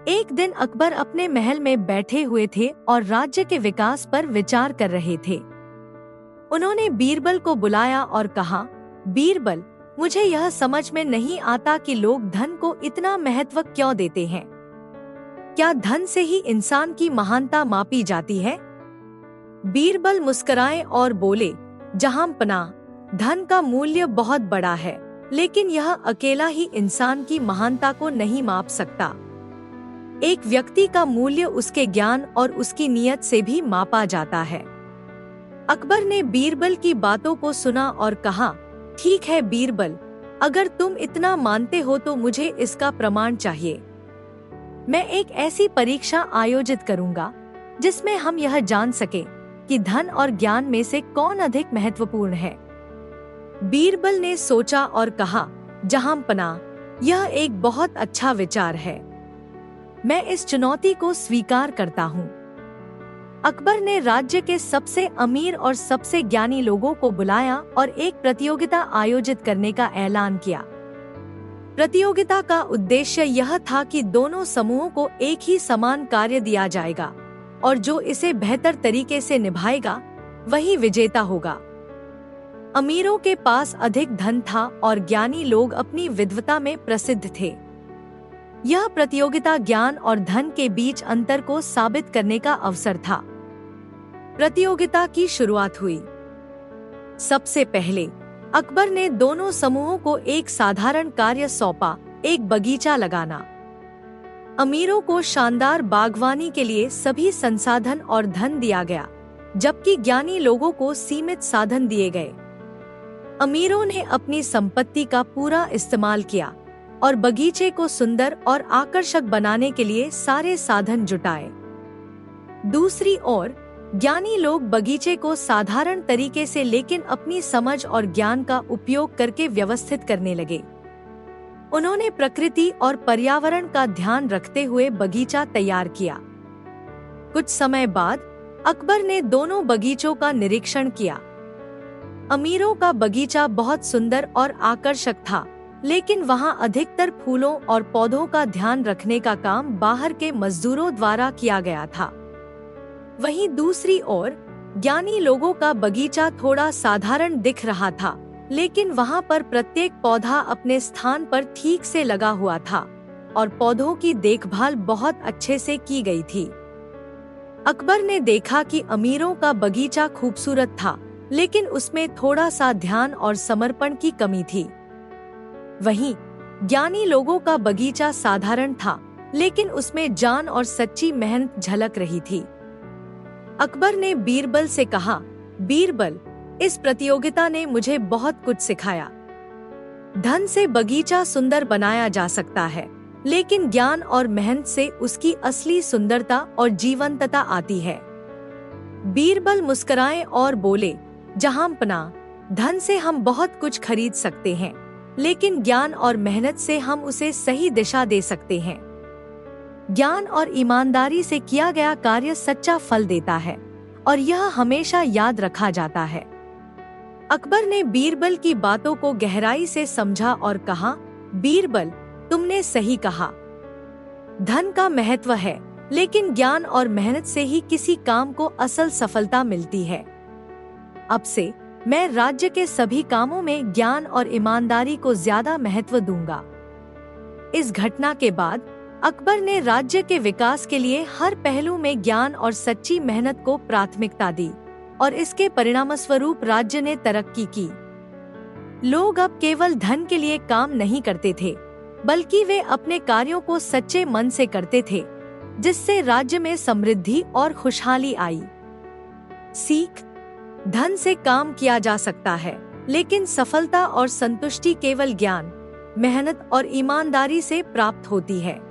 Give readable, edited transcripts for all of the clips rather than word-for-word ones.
एक दिन अकबर अपने महल में बैठे हुए थे और राज्य के विकास पर विचार कर रहे थे। उन्होंने बीरबल को बुलाया और कहा, बीरबल, मुझे यह समझ में नहीं आता कि लोग धन को इतना महत्व क्यों देते हैं। क्या धन से ही इंसान की महानता मापी जाती है? बीरबल मुस्कुराए और बोले, जहांपनाह, धन का मूल्य बहुत बड़ा है, लेकिन यह अकेला ही इंसान की महानता को नहीं माप सकता। एक व्यक्ति का मूल्य उसके ज्ञान और उसकी नीयत से भी मापा जाता है। अकबर ने बीरबल की बातों को सुना और कहा, ठीक है बीरबल, अगर तुम इतना मानते हो तो मुझे इसका प्रमाण चाहिए। मैं एक ऐसी परीक्षा आयोजित करूंगा जिसमें हम यह जान सकें कि धन और ज्ञान में से कौन अधिक महत्वपूर्ण है। बीरबल ने सोचा और कहा, जहांपनाह, यह एक बहुत अच्छा विचार है। मैं इस चुनौती को स्वीकार करता हूँ। अकबर ने राज्य के सबसे अमीर और सबसे ज्ञानी लोगों को बुलाया और एक प्रतियोगिता आयोजित करने का ऐलान किया। प्रतियोगिता का उद्देश्य यह था कि दोनों समूहों को एक ही समान कार्य दिया जाएगा और जो इसे बेहतर तरीके से निभाएगा वही विजेता होगा। अमीरों के पास अधिक धन था और ज्ञानी लोग अपनी विद्वता में प्रसिद्ध थे। यह प्रतियोगिता ज्ञान और धन के बीच अंतर को साबित करने का अवसर था। प्रतियोगिता की शुरुआत हुई। सबसे पहले अकबर ने दोनों समूहों को एक साधारण कार्य सौंपा, एक बगीचा लगाना। अमीरों को शानदार बागवानी के लिए सभी संसाधन और धन दिया गया, जबकि ज्ञानी लोगों को सीमित साधन दिए गए। अमीरों ने अपनी संपत्ति का पूरा इस्तेमाल किया और बगीचे को सुंदर और आकर्षक बनाने के लिए सारे साधन जुटाए। दूसरी ओर ज्ञानी लोग बगीचे को साधारण तरीके से लेकिन अपनी समझ और ज्ञान का उपयोग करके व्यवस्थित करने लगे। उन्होंने प्रकृति और पर्यावरण का ध्यान रखते हुए बगीचा तैयार किया। कुछ समय बाद अकबर ने दोनों बगीचों का निरीक्षण किया। अमीरों का बगीचा बहुत सुंदर और आकर्षक था, लेकिन वहां अधिकतर फूलों और पौधों का ध्यान रखने का काम बाहर के मजदूरों द्वारा किया गया था। वहीं दूसरी ओर ज्ञानी लोगों का बगीचा थोड़ा साधारण दिख रहा था, लेकिन वहां पर प्रत्येक पौधा अपने स्थान पर ठीक से लगा हुआ था और पौधों की देखभाल बहुत अच्छे से की गई थी। अकबर ने देखा कि अमीरों का बगीचा खूबसूरत था, लेकिन उसमें थोड़ा सा ध्यान और समर्पण की कमी थी। वहीं ज्ञानी लोगों का बगीचा साधारण था, लेकिन उसमें जान और सच्ची मेहनत झलक रही थी। अकबर ने बीरबल से कहा, बीरबल, इस प्रतियोगिता ने मुझे बहुत कुछ सिखाया। धन से बगीचा सुंदर बनाया जा सकता है, लेकिन ज्ञान और मेहनत से उसकी असली सुंदरता और जीवंतता आती है। बीरबल मुस्कुराए और बोले, जहांपनाह, धन से हम बहुत कुछ खरीद सकते हैं, लेकिन ज्ञान और मेहनत से हम उसे सही दिशा दे सकते हैं। ज्ञान और ईमानदारी से किया गया कार्य सच्चा फल देता है और यह हमेशा याद रखा जाता है। अकबर ने बीरबल की बातों को गहराई से समझा और कहा, बीरबल, तुमने सही कहा। धन का महत्व है, लेकिन ज्ञान और मेहनत से ही किसी काम को असल सफलता मिलती है। अब से मैं राज्य के सभी कामों में ज्ञान और ईमानदारी को ज्यादा महत्व दूंगा। इस घटना के बाद अकबर ने राज्य के विकास के लिए हर पहलू में ज्ञान और सच्ची मेहनत को प्राथमिकता दी और इसके परिणामस्वरूप राज्य ने तरक्की की। लोग अब केवल धन के लिए काम नहीं करते थे, बल्कि वे अपने कार्यों को सच्चे मन से करते थे, जिससे राज्य में समृद्धि और खुशहाली आई। सीख: धन से काम किया जा सकता है, लेकिन सफलता और संतुष्टि केवल ज्ञान, मेहनत और ईमानदारी से प्राप्त होती है।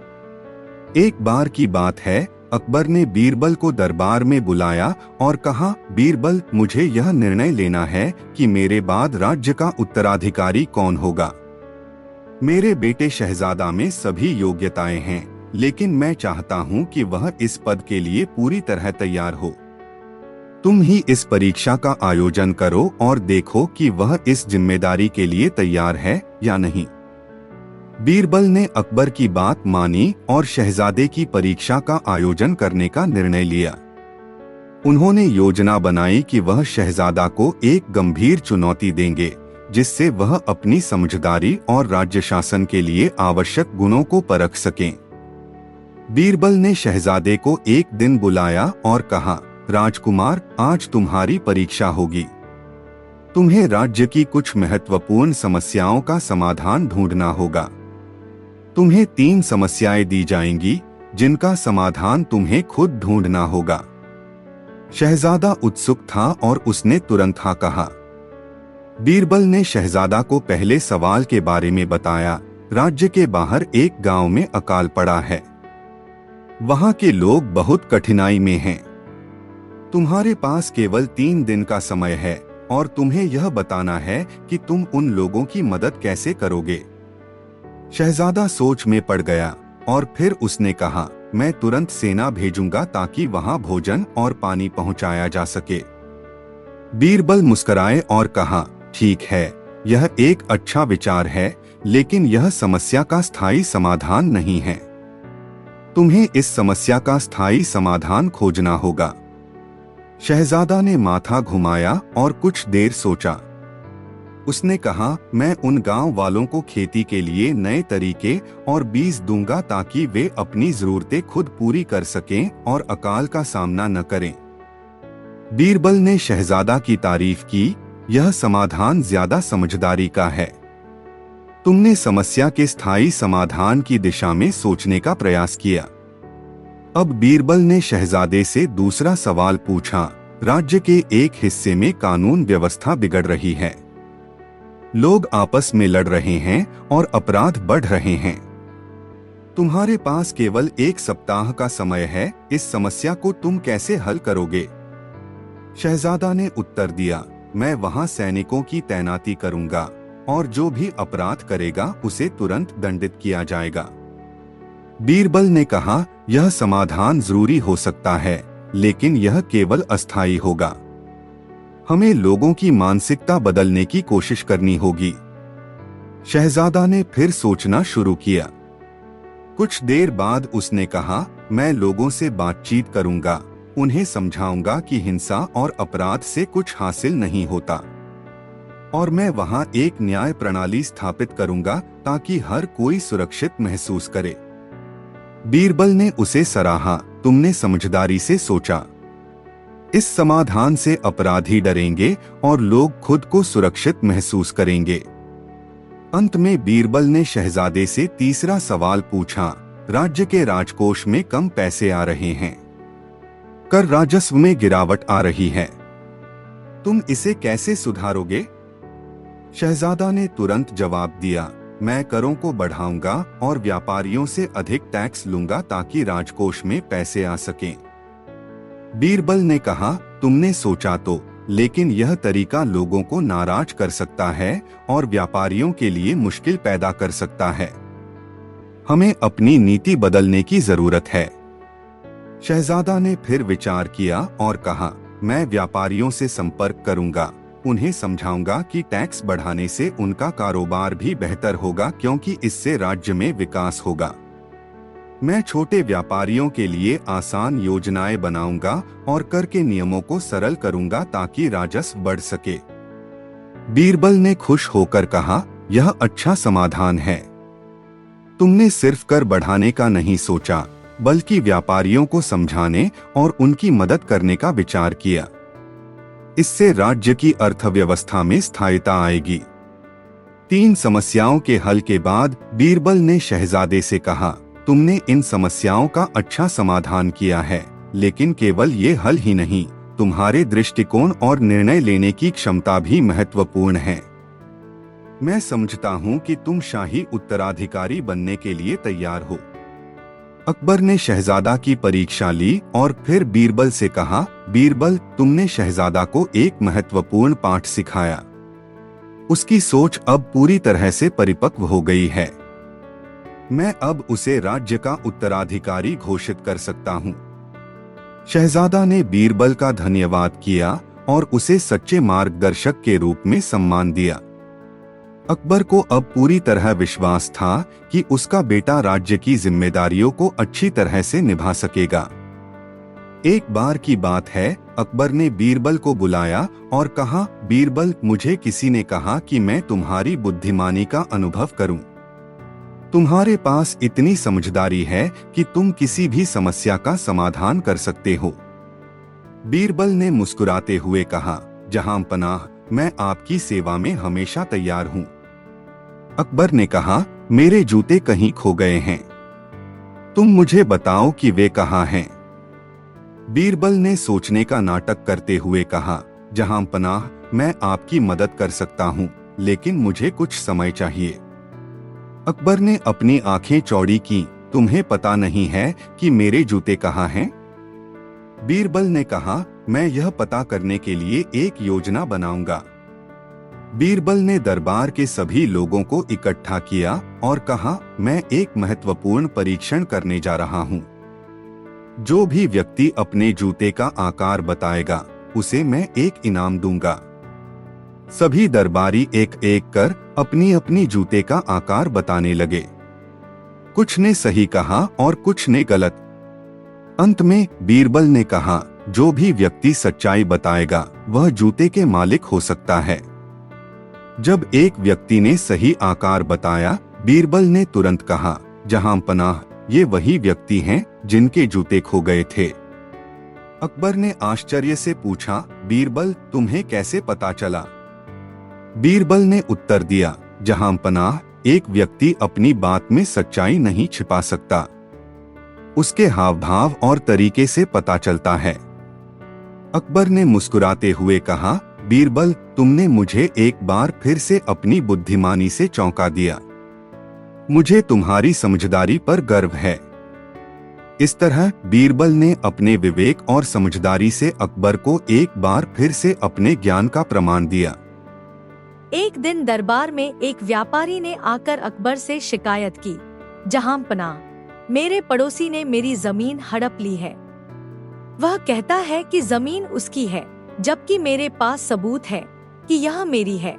एक बार की बात है, अकबर ने बीरबल को दरबार में बुलाया और कहा, बीरबल, मुझे यह निर्णय लेना है कि मेरे बाद राज्य का उत्तराधिकारी कौन होगा। मेरे बेटे शहजादा में सभी योग्यताएं हैं, लेकिन मैं चाहता हूं कि वह इस पद के लिए पूरी तरह तैयार हो। तुम ही इस परीक्षा का आयोजन करो और देखो कि वह इस जिम्मेदारी के लिए तैयार है या नहीं। बीरबल ने अकबर की बात मानी और शहजादे की परीक्षा का आयोजन करने का निर्णय लिया। उन्होंने योजना बनाई कि वह शहजादा को एक गंभीर चुनौती देंगे, जिससे वह अपनी समझदारी और राज्य शासन के लिए आवश्यक गुणों को परख सकें। बीरबल ने शहजादे को एक दिन बुलाया और कहा, राजकुमार, आज तुम्हारी परीक्षा होगी। तुम्हें राज्य की कुछ महत्वपूर्ण समस्याओं का समाधान ढूंढना होगा। तुम्हें 3 समस्याएं दी जाएंगी, जिनका समाधान तुम्हें खुद ढूंढना होगा। शहजादा उत्सुक था और उसने तुरंत हाँ कहा। बीरबल ने शहजादा को पहले सवाल के बारे में बताया। राज्य के बाहर एक गांव में अकाल पड़ा है। वहां के लोग बहुत कठिनाई में हैं। तुम्हारे पास केवल 3 दिन का समय है और तुम्हें यह बताना है कि तुम उन लोगों की मदद कैसे करोगे। शहजादा सोच में पड़ गया और फिर उसने कहा, मैं तुरंत सेना भेजूंगा ताकि वहां भोजन और पानी पहुंचाया जा सके। बीरबल मुस्कुराए और कहा, ठीक है, यह एक अच्छा विचार है, लेकिन यह समस्या का स्थायी समाधान नहीं है। तुम्हें इस समस्या का स्थायी समाधान खोजना होगा। शहजादा ने माथा घुमाया और कुछ देर सोचा। उसने कहा, मैं उन गांव वालों को खेती के लिए नए तरीके और बीज दूंगा ताकि वे अपनी जरूरतें खुद पूरी कर सकें और अकाल का सामना न करें। बीरबल ने शहजादा की तारीफ की। यह समाधान ज्यादा समझदारी का है। तुमने समस्या के स्थायी समाधान की दिशा में सोचने का प्रयास किया। अब बीरबल ने शहजादे से दूसरा सवाल पूछा। राज्य के एक हिस्से में कानून व्यवस्था बिगड़ रही है। लोग आपस में लड़ रहे हैं और अपराध बढ़ रहे हैं। तुम्हारे पास केवल 1 सप्ताह का समय है। इस समस्या को तुम कैसे हल करोगे? शहजादा ने उत्तर दिया, मैं वहां सैनिकों की तैनाती करूंगा और जो भी अपराध करेगा उसे तुरंत दंडित किया जाएगा। बीरबल ने कहा, यह समाधान जरूरी हो सकता है, लेकिन यह केवल अस्थायी होगा। हमें लोगों की मानसिकता बदलने की कोशिश करनी होगी। शहजादा ने फिर सोचना शुरू किया। कुछ देर बाद उसने कहा, मैं लोगों से बातचीत करूंगा, उन्हें समझाऊंगा कि हिंसा और अपराध से कुछ हासिल नहीं होता, और मैं वहां एक न्याय प्रणाली स्थापित करूंगा ताकि हर कोई सुरक्षित महसूस करे। बीरबल ने उसे सराहा। तुमने समझदारी से सोचा। इस समाधान से अपराधी डरेंगे और लोग खुद को सुरक्षित महसूस करेंगे। अंत में बीरबल ने शहजादे से तीसरा सवाल पूछा। राज्य के राजकोष में कम पैसे आ रहे हैं। कर राजस्व में गिरावट आ रही है। तुम इसे कैसे सुधारोगे? शहजादा ने तुरंत जवाब दिया, मैं करों को बढ़ाऊंगा और व्यापारियों से अधिक टैक्स लूंगा ताकि राजकोष में पैसे आ सकें। बीरबल ने कहा, तुमने सोचा तो, लेकिन यह तरीका लोगों को नाराज कर सकता है और व्यापारियों के लिए मुश्किल पैदा कर सकता है। हमें अपनी नीति बदलने की जरूरत है। शहजादा ने फिर विचार किया और कहा, मैं व्यापारियों से संपर्क करूंगा, उन्हें समझाऊंगा कि टैक्स बढ़ाने से उनका कारोबार भी बेहतर होगा क्योंकि इससे राज्य में विकास होगा। मैं छोटे व्यापारियों के लिए आसान योजनाएं बनाऊंगा और कर के नियमों को सरल करूंगा ताकि राजस्व बढ़ सके। बीरबल ने खुश होकर कहा, यह अच्छा समाधान है। तुमने सिर्फ कर बढ़ाने का नहीं सोचा, बल्कि व्यापारियों को समझाने और उनकी मदद करने का विचार किया। इससे राज्य की अर्थव्यवस्था में स्थायिता आएगी। 3 समस्याओं के हल के बाद बीरबल ने शहजादे से कहा, तुमने इन समस्याओं का अच्छा समाधान किया है, लेकिन केवल ये हल ही नहीं, तुम्हारे दृष्टिकोण और निर्णय लेने की क्षमता भी महत्वपूर्ण है। मैं समझता हूँ कि तुम शाही उत्तराधिकारी बनने के लिए तैयार हो। अकबर ने शहजादा की परीक्षा ली और फिर बीरबल से कहा, बीरबल, तुमने शहजादा को एक महत्वपूर्ण पाठ सिखाया। उसकी सोच अब पूरी तरह से परिपक्व हो गई है। मैं अब उसे राज्य का उत्तराधिकारी घोषित कर सकता हूँ। शहजादा ने बीरबल का धन्यवाद किया और उसे सच्चे मार्गदर्शक के रूप में सम्मान दिया। अकबर को अब पूरी तरह विश्वास था कि उसका बेटा राज्य की जिम्मेदारियों को अच्छी तरह से निभा सकेगा। एक बार की बात है, अकबर ने बीरबल को बुलाया और कहा, बीरबल, मुझे किसी ने कहा कि मैं तुम्हारी बुद्धिमानी का अनुभव करूं। तुम्हारे पास इतनी समझदारी है कि तुम किसी भी समस्या का समाधान कर सकते हो। बीरबल ने मुस्कुराते हुए कहा, जहां पनाह, मैं आपकी सेवा में हमेशा तैयार हूं। अकबर ने कहा, मेरे जूते कहीं खो गए हैं, तुम मुझे बताओ कि वे कहाँ हैं। बीरबल ने सोचने का नाटक करते हुए कहा, जहां पनाह, मैं आपकी मदद कर सकता हूं, लेकिन मुझे कुछ समय चाहिए। अकबर ने अपनी आंखें चौड़ी की, तुम्हें पता नहीं है कि मेरे जूते कहाँ हैं? बीरबल ने कहा, मैं यह पता करने के लिए एक योजना बनाऊंगा। बीरबल ने दरबार के सभी लोगों को इकट्ठा किया और कहा, मैं एक महत्वपूर्ण परीक्षण करने जा रहा हूं। जो भी व्यक्ति अपने जूते का आकार बताएगा, उसे मैं एक इनाम दूंगा। सभी दरबारी एक एक कर अपनी अपनी जूते का आकार बताने लगे। कुछ ने सही कहा और कुछ ने गलत। अंत में बीरबल ने कहा, जो भी व्यक्ति सच्चाई बताएगा वह जूते के मालिक हो सकता है। जब एक व्यक्ति ने सही आकार बताया, बीरबल ने तुरंत कहा, जहां पनाह, ये वही व्यक्ति हैं जिनके जूते खो गए थे। अकबर ने आश्चर्य से पूछा, बीरबल, तुम्हें कैसे पता चला? बीरबल ने उत्तर दिया, जहां पनाह, एक व्यक्ति अपनी बात में सच्चाई नहीं छिपा सकता, उसके हाव भाव और तरीके से पता चलता है। अकबर ने मुस्कुराते हुए कहा, बीरबल, तुमने मुझे एक बार फिर से अपनी बुद्धिमानी से चौंका दिया। मुझे तुम्हारी समझदारी पर गर्व है। इस तरह बीरबल ने अपने विवेक और समझदारी से अकबर को एक बार फिर से अपने ज्ञान का प्रमाण दिया। एक दिन दरबार में एक व्यापारी ने आकर अकबर से शिकायत की, जहां पनाह, मेरे पड़ोसी ने मेरी जमीन हड़प ली है। वह कहता है कि जमीन उसकी है, जबकि मेरे पास सबूत है कि यह मेरी है।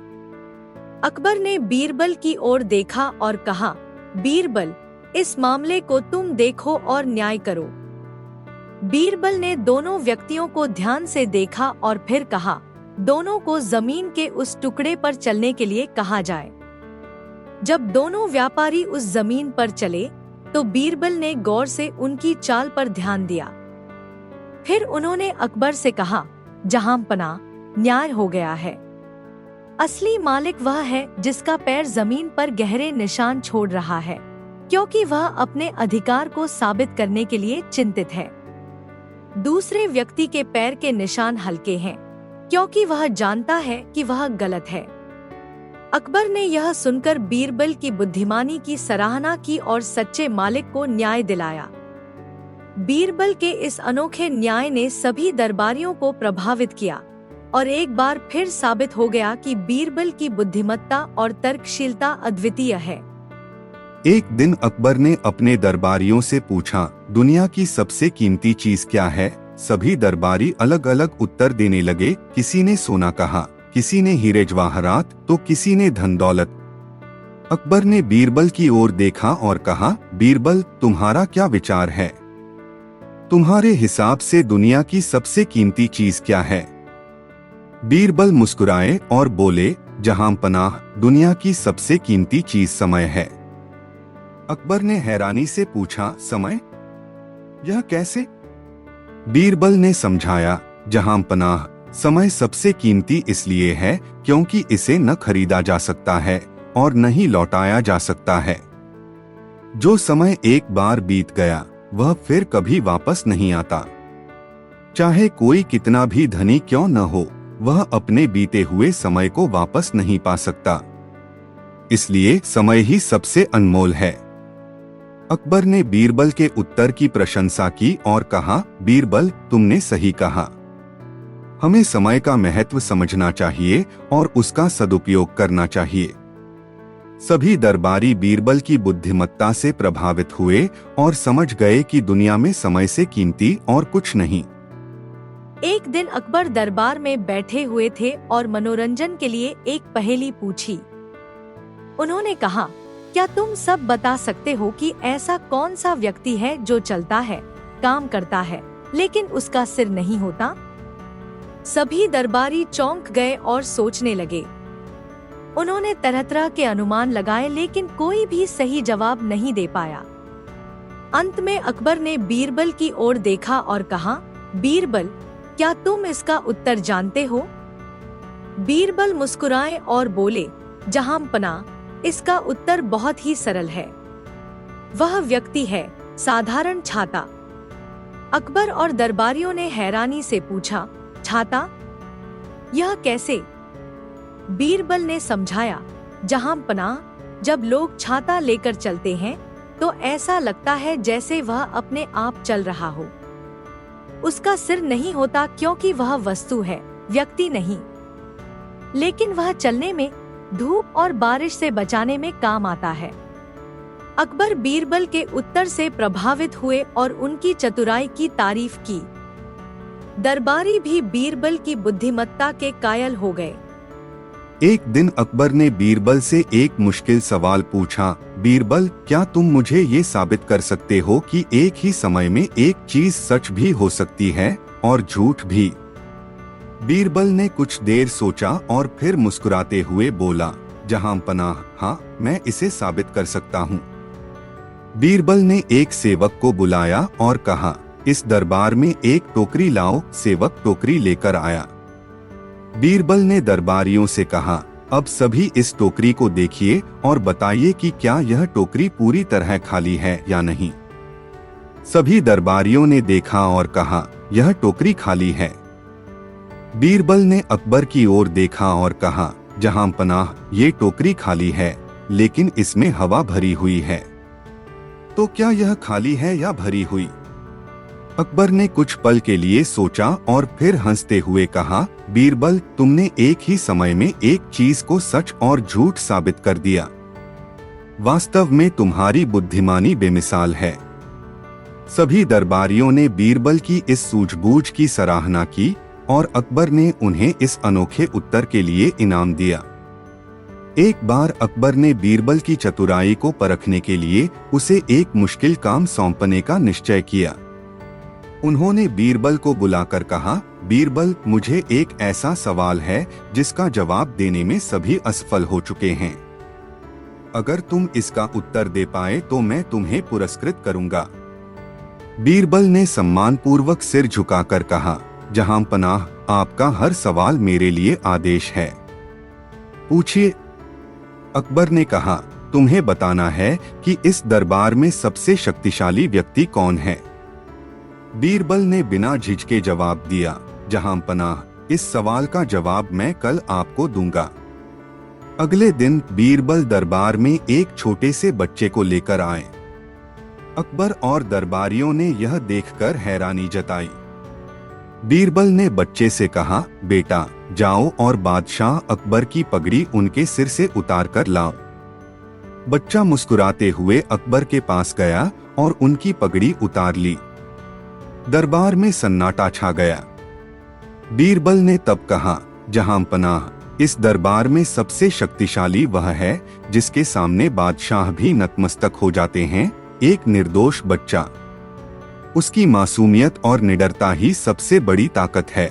अकबर ने बीरबल की ओर देखा और कहा, बीरबल, इस मामले को तुम देखो और न्याय करो। बीरबल ने दोनों व्यक्तियों को ध्यान से देखा और फिर कहा, दोनों को जमीन के उस टुकड़े पर चलने के लिए कहा जाए। जब दोनों व्यापारी उस जमीन पर चले, तो बीरबल ने गौर से उनकी चाल पर ध्यान दिया। फिर उन्होंने अकबर से कहा, जहां पनाह, न्याय हो गया है। असली मालिक वह है जिसका पैर जमीन पर गहरे निशान छोड़ रहा है, क्योंकि वह अपने अधिकार को साबित करने के लिए चिंतित है। दूसरे व्यक्ति के पैर के निशान हल्के हैं, क्योंकि वह जानता है कि वह गलत है। अकबर ने यह सुनकर बीरबल की बुद्धिमानी की सराहना की और सच्चे मालिक को न्याय दिलाया। बीरबल के इस अनोखे न्याय ने सभी दरबारियों को प्रभावित किया और एक बार फिर साबित हो गया कि बीरबल की बुद्धिमत्ता और तर्कशीलता अद्वितीय है। एक दिन अकबर ने अपने दरबारियों से पूछा, दुनिया की सबसे कीमती चीज क्या है? सभी दरबारी अलग अलग उत्तर देने लगे। किसी ने सोना कहा, किसी ने हीरे जवाहरात, तो किसी ने धन दौलत। अकबर ने बीरबल की ओर देखा और कहा, बीरबल, तुम्हारा क्या विचार है? तुम्हारे हिसाब से दुनिया की सबसे कीमती चीज क्या है? बीरबल मुस्कुराए और बोले, जहां पनाह, दुनिया की सबसे कीमती चीज समय है। अकबर ने हैरानी से पूछा, समय? यह कैसे? बीरबल ने समझाया, जहां पनाह, समय सबसे कीमती इसलिए है क्योंकि इसे न खरीदा जा सकता है और न ही लौटाया जा सकता है। जो समय एक बार बीत गया वह फिर कभी वापस नहीं आता। चाहे कोई कितना भी धनी क्यों न हो, वह अपने बीते हुए समय को वापस नहीं पा सकता। इसलिए समय ही सबसे अनमोल है। अकबर ने बीरबल के उत्तर की प्रशंसा की और कहा, बीरबल, तुमने सही कहा। हमें समय का महत्व समझना चाहिए और उसका सदुपयोग करना चाहिए। सभी दरबारी बीरबल की बुद्धिमत्ता से प्रभावित हुए और समझ गए कि दुनिया में समय से कीमती और कुछ नहीं। एक दिन अकबर दरबार में बैठे हुए थे और मनोरंजन के लिए एक पहेली पूछी। उन्होंने कहा, क्या तुम सब बता सकते हो कि ऐसा कौन सा व्यक्ति है जो चलता है, काम करता है, लेकिन उसका सिर नहीं होता? सभी दरबारी चौंक गए और सोचने लगे। उन्होंने तरह तरह के अनुमान लगाए, लेकिन कोई भी सही जवाब नहीं दे पाया। अंत में अकबर ने बीरबल की ओर देखा और कहा, बीरबल, क्या तुम इसका उत्तर जानते हो? बीरबल मुस्कुराए और बोले, जहांपनाह, इसका उत्तर बहुत ही सरल है। वह व्यक्ति है साधारण छाता। अकबर और दरबारियों ने हैरानी से पूछा, छाता? यह कैसे? बीरबल ने समझाया, जहांपनाह, जब लोग छाता लेकर चलते हैं तो ऐसा लगता है जैसे वह अपने आप चल रहा हो। उसका सिर नहीं होता क्योंकि वह वस्तु है, व्यक्ति नहीं। लेकिन वह चलने में, धूप और बारिश से बचाने में काम आता है। अकबर बीरबल के उत्तर से प्रभावित हुए और उनकी चतुराई की तारीफ की। दरबारी भी बीरबल की बुद्धिमत्ता के कायल हो गए। एक दिन अकबर ने बीरबल से एक मुश्किल सवाल पूछा, बीरबल, क्या तुम मुझे ये साबित कर सकते हो कि एक ही समय में एक चीज सच भी हो सकती है और झूठ भी? बीरबल ने कुछ देर सोचा और फिर मुस्कुराते हुए बोला, जहांपनाह, हाँ, मैं इसे साबित कर सकता हूँ। बीरबल ने एक सेवक को बुलाया और कहा, इस दरबार में एक टोकरी लाओ। सेवक टोकरी लेकर आया। बीरबल ने दरबारियों से कहा, अब सभी इस टोकरी को देखिए और बताइए कि क्या यह टोकरी पूरी तरह खाली है या नहीं। सभी दरबारियों ने देखा और कहा, यह टोकरी खाली है। बीरबल ने अकबर की ओर देखा और कहा, जहांपनाह, ये टोकरी खाली है, लेकिन इसमें हवा भरी हुई है। तो क्या यह खाली है या भरी हुई? अकबर ने कुछ पल के लिए सोचा और फिर हंसते हुए कहा, बीरबल, तुमने एक ही समय में एक चीज को सच और झूठ साबित कर दिया। वास्तव में तुम्हारी बुद्धिमानी बेमिसाल है। सभी दरबारियों ने बीरबल की इस सूझबूझ की सराहना की और अकबर ने उन्हें इस अनोखे उत्तर के लिए इनाम दिया। एक बार अकबर ने बीरबल की चतुराई को परखने के लिए उसे एक मुश्किल काम सौंपने का निश्चय किया। उन्होंने बीरबल को बुलाकर कहा, बीरबल, मुझे एक ऐसा सवाल है जिसका जवाब देने में सभी असफल हो चुके हैं। अगर तुम इसका उत्तर दे पाए तो मैं तुम्हें पुरस्कृत करूंगा। बीरबल ने सम्मानपूर्वक सिर झुकाकर कहा, जहांपनाह, आपका हर सवाल मेरे लिए आदेश है। पूछिए। अकबर ने कहा, तुम्हें बताना है कि इस दरबार में सबसे शक्तिशाली व्यक्ति कौन है। बीरबल ने बिना झिझके जवाब दिया, जहांपनाह, इस सवाल का जवाब मैं कल आपको दूंगा। अगले दिन बीरबल दरबार में एक छोटे से बच्चे को लेकर आए। अकबर और दरबारियों ने यह देखकर हैरानी जताई। बीरबल ने बच्चे से कहा, बेटा, जाओ और बादशाह अकबर की पगड़ी उनके सिर से उतार कर लाओ। बच्चा मुस्कुराते हुए अकबर के पास गया और उनकी पगड़ी उतार ली। दरबार में सन्नाटा छा गया। बीरबल ने तब कहा, जहांपनाह, इस दरबार में सबसे शक्तिशाली वह है जिसके सामने बादशाह भी नतमस्तक हो जाते हैं, एक निर्दोष बच्चा। उसकी मासूमियत और निडरता ही सबसे बड़ी ताकत है।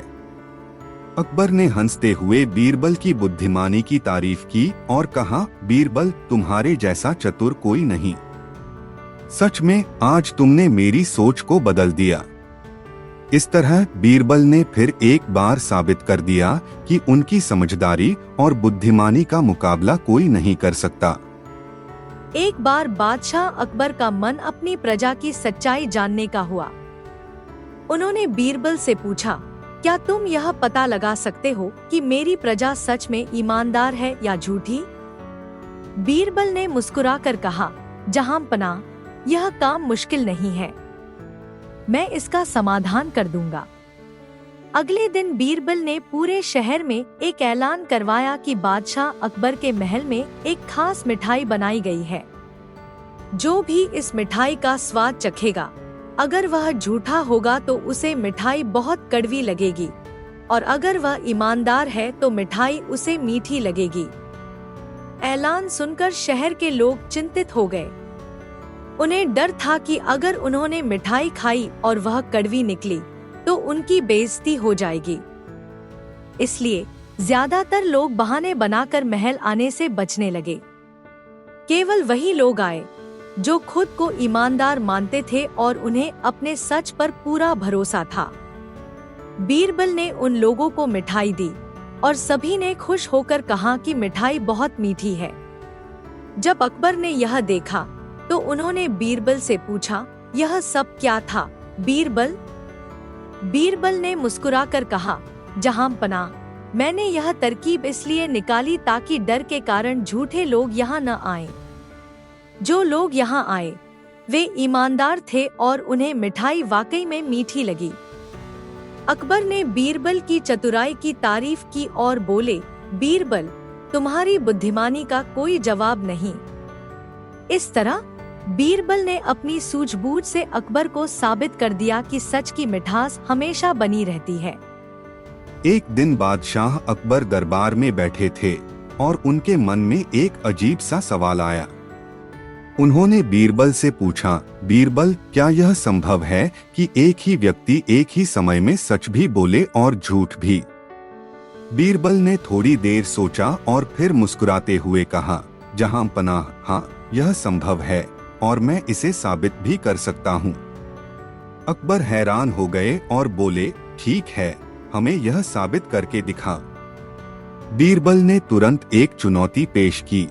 अकबर ने हंसते हुए बीरबल की बुद्धिमानी की तारीफ की और कहा, बीरबल, तुम्हारे जैसा चतुर कोई नहीं। सच में आज तुमने मेरी सोच को बदल दिया। इस तरह बीरबल ने फिर एक बार साबित कर दिया कि उनकी समझदारी और बुद्धिमानी का मुकाबला कोई नहीं कर सकता। एक बार बादशाह अकबर का मन अपनी प्रजा की सच्चाई जानने का हुआ। उन्होंने बीरबल से पूछा, क्या तुम यह पता लगा सकते हो कि मेरी प्रजा सच में ईमानदार है या झूठी? बीरबल ने मुस्कुराकर कहा, जहांपनाह, यह काम मुश्किल नहीं है, मैं इसका समाधान कर दूंगा। अगले दिन बीरबल ने पूरे शहर में एक ऐलान करवाया कि बादशाह अकबर के महल में एक खास मिठाई बनाई गई है। जो भी इस मिठाई का स्वाद चखेगा, अगर वह झूठा होगा तो उसे मिठाई बहुत कड़वी लगेगी, और अगर वह ईमानदार है तो मिठाई उसे मीठी लगेगी। ऐलान सुनकर शहर के लोग चिंतित हो गए। उन्हें डर था कि अगर उन्होंने मिठाई खाई और वह कड़वी निकली तो उनकी बेइज्जती हो जाएगी। इसलिए ज्यादातर लोग बहाने बनाकर महल आने से बचने लगे। केवल वही लोग आए जो खुद को ईमानदार मानते थे और उन्हें अपने सच पर पूरा भरोसा था। बीरबल ने उन लोगों को मिठाई दी और सभी ने खुश होकर कहा कि मिठाई बहुत मीठी है। जब अकबर ने यह देखा तो उन्होंने बीरबल से पूछा, यह सब क्या था बीरबल? बीरबल ने मुस्कुराकर कहा, जहांपनाह, मैंने यह तरकीब इसलिए निकाली ताकि डर के कारण झूठे लोग यहाँ न आएं। जो लोग यहाँ आए वे ईमानदार थे और उन्हें मिठाई वाकई में मीठी लगी। अकबर ने बीरबल की चतुराई की तारीफ की और बोले, बीरबल, तुम्हारी बुद्धिमानी का कोई जवाब नहीं। इस तरह बीरबल ने अपनी सूझबूझ से अकबर को साबित कर दिया कि सच की मिठास हमेशा बनी रहती है। एक दिन बादशाह अकबर दरबार में बैठे थे और उनके मन में एक अजीब सा सवाल आया। उन्होंने बीरबल से पूछा, बीरबल, क्या यह संभव है कि एक ही व्यक्ति एक ही समय में सच भी बोले और झूठ भी? बीरबल ने थोड़ी देर सोचा और फिर मुस्कुराते हुए कहा, जहांपनाह, हाँ, यह संभव है और मैं इसे साबित भी कर सकता हूँ। अकबर हैरान हो गए और बोले, ठीक है, हमें यह साबित करके दिखा। बीरबल ने तुरंत एक चुनौती पेश की।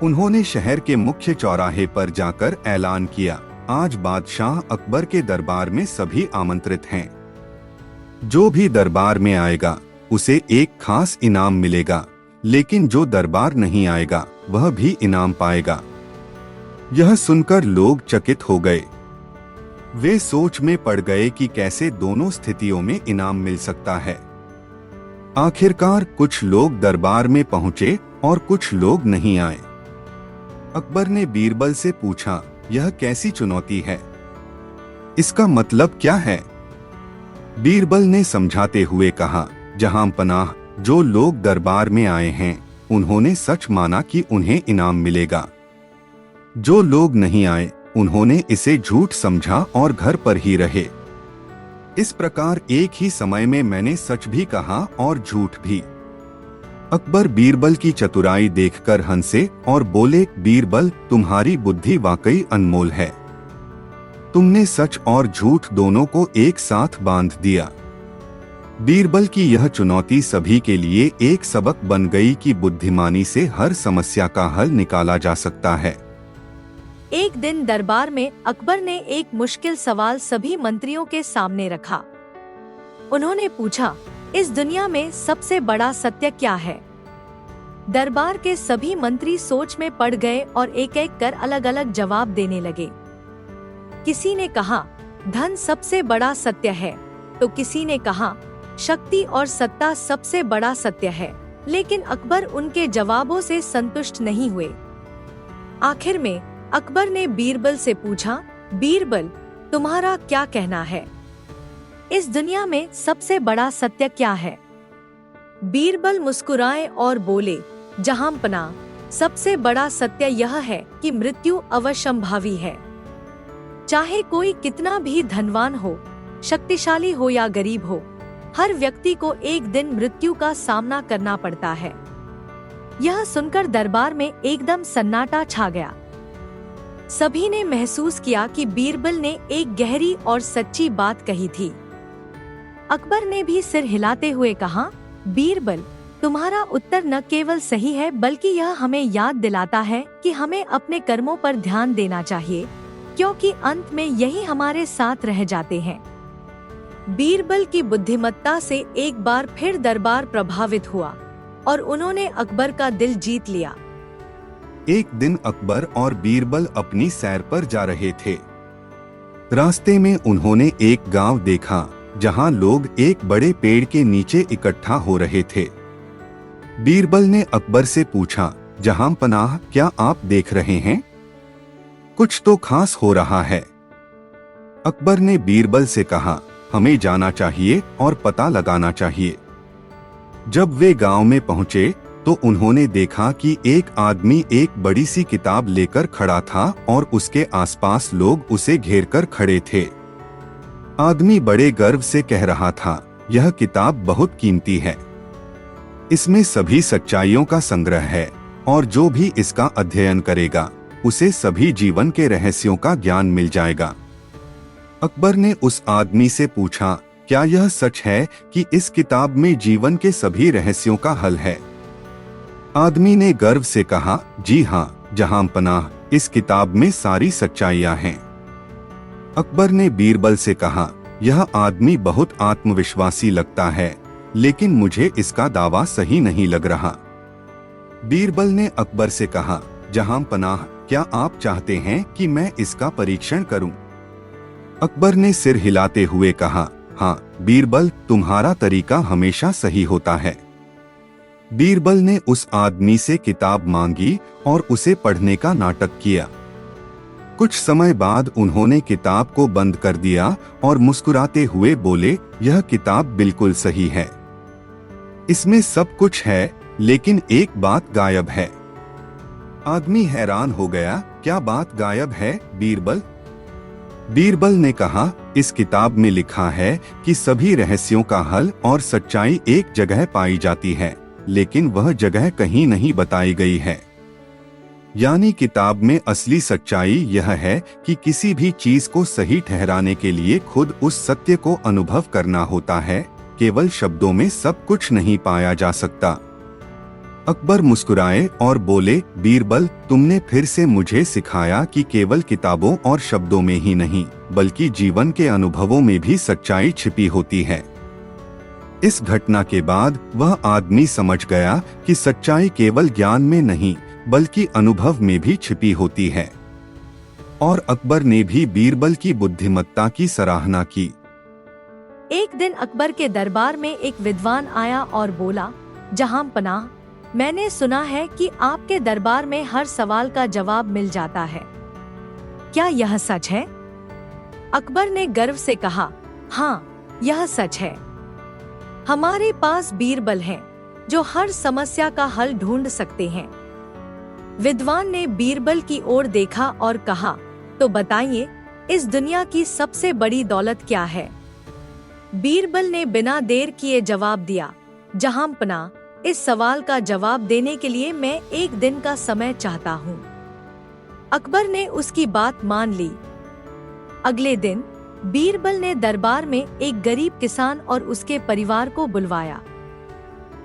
उन्होंने शहर के मुख्य चौराहे पर जाकर ऐलान किया, आज बादशाह अकबर के दरबार में सभी आमंत्रित हैं। जो भी दरबार में आएगा उसे एक खास इनाम मिलेगा, लेकिन जो दरबार नहीं आएगा वह भी इनाम पाएगा। यह सुनकर लोग चकित हो गए। वे सोच में पड़ गए कि कैसे दोनों स्थितियों में इनाम मिल सकता है। आखिरकार कुछ लोग दरबार में पहुंचे और कुछ लोग नहीं आए। अकबर ने बीरबल से पूछा, यह कैसी चुनौती है? इसका मतलब क्या है? बीरबल ने समझाते हुए कहा, जहांपनाह, जो लोग दरबार में आए हैं उन्होंने सच माना कि उन्हें इनाम मिलेगा। जो लोग नहीं आए उन्होंने इसे झूठ समझा और घर पर ही रहे। इस प्रकार एक ही समय में मैंने सच भी कहा और झूठ भी। अकबर बीरबल की चतुराई देखकर हंसे और बोले, बीरबल, तुम्हारी बुद्धि वाकई अनमोल है। तुमने सच और झूठ दोनों को एक साथ बांध दिया। बीरबल की यह चुनौती सभी के लिए एक सबक बन गई कि बुद्धिमानी से हर समस्या का हल निकाला जा सकता है। एक दिन दरबार में अकबर ने एक मुश्किल सवाल सभी मंत्रियों के सामने रखा। उन्होंने पूछा, इस दुनिया में सबसे बड़ा सत्य क्या है? दरबार के सभी मंत्री सोच में पड़ गए और एक एक कर अलग अलग जवाब देने लगे। किसी ने कहा, धन सबसे बड़ा सत्य है, तो किसी ने कहा, शक्ति और सत्ता सबसे बड़ा सत्य है। लेकिन अकबर उनके जवाबों से संतुष्ट नहीं हुए। आखिर में अकबर ने बीरबल से पूछा, बीरबल, तुम्हारा क्या कहना है? इस दुनिया में सबसे बड़ा सत्य क्या है? बीरबल मुस्कुराए और बोले, जहांपनाह, सबसे बड़ा सत्य यह है कि मृत्यु अवश्यंभावी है। चाहे कोई कितना भी धनवान हो, शक्तिशाली हो या गरीब हो, हर व्यक्ति को एक दिन मृत्यु का सामना करना पड़ता है। यह सुनकर दरबार में एकदम सन्नाटा छा गया। सभी ने महसूस किया कि बीरबल ने एक गहरी और सच्ची बात कही थी। अकबर ने भी सिर हिलाते हुए कहा, बीरबल, तुम्हारा उत्तर न केवल सही है बल्कि यह हमें याद दिलाता है कि हमें अपने कर्मों पर ध्यान देना चाहिए, क्योंकि अंत में यही हमारे साथ रह जाते हैं। बीरबल की बुद्धिमत्ता से एक बार फिर दरबार प्रभावित हुआ और उन्होंने अकबर का दिल जीत लिया। एक दिन अकबर और बीरबल अपनी सैर पर जा रहे थे। रास्ते में उन्होंने एक गांव देखा जहां लोग एक बड़े पेड़ के नीचे इकट्ठा हो रहे थे। बीरबल ने अकबर से पूछा, जहांपनाह, क्या आप देख रहे हैं? कुछ तो खास हो रहा है। अकबर ने बीरबल से कहा, हमें जाना चाहिए और पता लगाना चाहिए। जब वे गांव में पहुंचे तो उन्होंने देखा कि एक आदमी एक बड़ी सी किताब लेकर खड़ा था और उसके आसपास लोग उसे घेरकर खड़े थे। आदमी बड़े गर्व से कह रहा था, यह किताब बहुत कीमती है। इसमें सभी सच्चाइयों का संग्रह है और जो भी इसका अध्ययन करेगा उसे सभी जीवन के रहस्यों का ज्ञान मिल जाएगा। अकबर ने उस आदमी से पूछा, क्या यह सच है कि इस किताब में जीवन के सभी रहस्यों का हल है? आदमी ने गर्व से कहा, जी हाँ जहां पनाह, इस किताब में सारी सच्चाइयां हैं। अकबर ने बीरबल से कहा, यह आदमी बहुत आत्मविश्वासी लगता है, लेकिन मुझे इसका दावा सही नहीं लग रहा। बीरबल ने अकबर से कहा, जहां पनाह, क्या आप चाहते हैं कि मैं इसका परीक्षण करूं? अकबर ने सिर हिलाते हुए कहा, हाँ बीरबल, तुम्हारा तरीका हमेशा सही होता है। बीरबल ने उस आदमी से किताब मांगी और उसे पढ़ने का नाटक किया। कुछ समय बाद उन्होंने किताब को बंद कर दिया और मुस्कुराते हुए बोले, यह किताब बिल्कुल सही है। इसमें सब कुछ है, लेकिन एक बात गायब है। आदमी हैरान हो गया, क्या बात गायब है बीरबल? बीरबल ने कहा, इस किताब में लिखा है कि सभी रहस्यों का हल और सच्चाई एक जगह पाई जाती है, लेकिन वह जगह कहीं नहीं बताई गई है। यानी किताब में असली सच्चाई यह है कि किसी भी चीज को सही ठहराने के लिए खुद उस सत्य को अनुभव करना होता है, केवल शब्दों में सब कुछ नहीं पाया जा सकता। अकबर मुस्कुराए और बोले, बीरबल, तुमने फिर से मुझे सिखाया कि केवल किताबों और शब्दों में ही नहीं, बल्कि जीवन के अनुभवों में भी सच्चाई छिपी होती है। इस घटना के बाद वह आदमी समझ गया कि सच्चाई केवल ज्ञान में नहीं, बल्कि अनुभव में भी छिपी होती है। और अकबर ने भी बीरबल की बुद्धिमत्ता की सराहना की। एक दिन अकबर के दरबार में एक विद्वान आया और बोला, जहां पनाह, मैंने सुना है कि आपके दरबार में हर सवाल का जवाब मिल जाता है। क्या यह सच है? अकबर ने गर्व से कहा, हाँ यह सच है। हमारे पास बीरबल हैं, जो हर समस्या का हल ढूंढ सकते हैं। विद्वान ने बीरबल की ओर देखा और कहा, तो बताइए, इस दुनिया की सबसे बड़ी दौलत क्या है? बीरबल ने बिना देर किए जवाब दिया, जहां पनाह, इस सवाल का जवाब देने के लिए मैं एक दिन का समय चाहता हूँ। अकबर ने उसकी बात मान ली। अगले दिन बीरबल ने दरबार में एक गरीब किसान और उसके परिवार को बुलवाया।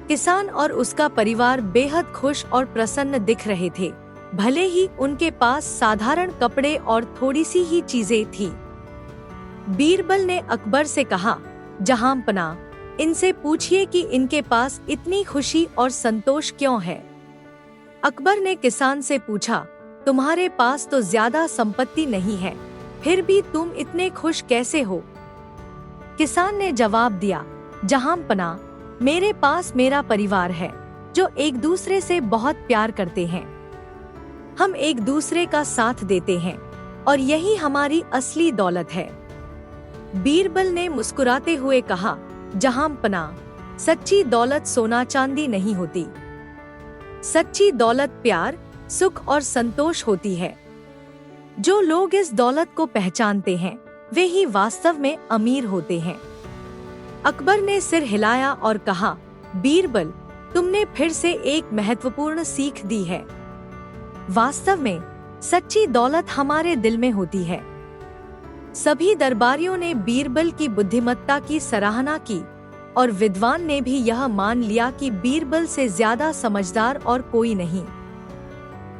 किसान और उसका परिवार बेहद खुश और प्रसन्न दिख रहे थे, भले ही उनके पास साधारण कपड़े और थोड़ी सी ही चीजें थी। बीरबल ने अकबर से कहा, जहां पनाह, इनसे पूछिए कि इनके पास इतनी खुशी और संतोष क्यों है। अकबर ने किसान से पूछा, तुम्हारे पास तो ज्यादा संपत्ति नहीं है, फिर भी तुम इतने खुश कैसे हो? किसान ने जवाब दिया, जहां पनाह, मेरे पास मेरा परिवार है, जो एक दूसरे से बहुत प्यार करते हैं। हम एक दूसरे का साथ देते हैं और यही हमारी असली दौलत है। बीरबल ने मुस्कुराते हुए कहा, जहां पनाह, सच्ची दौलत सोना चांदी नहीं होती। सच्ची दौलत प्यार, सुख और संतोष होती है। जो लोग इस दौलत को पहचानते हैं, वे ही वास्तव में अमीर होते हैं। अकबर ने सिर हिलाया और कहा, बीरबल, तुमने फिर से एक महत्वपूर्ण सीख दी है। वास्तव में सच्ची दौलत हमारे दिल में होती है। सभी दरबारियों ने बीरबल की बुद्धिमत्ता की सराहना की और विद्वान ने भी यह मान लिया कि बीरबल से ज्यादा समझदार और कोई नहीं।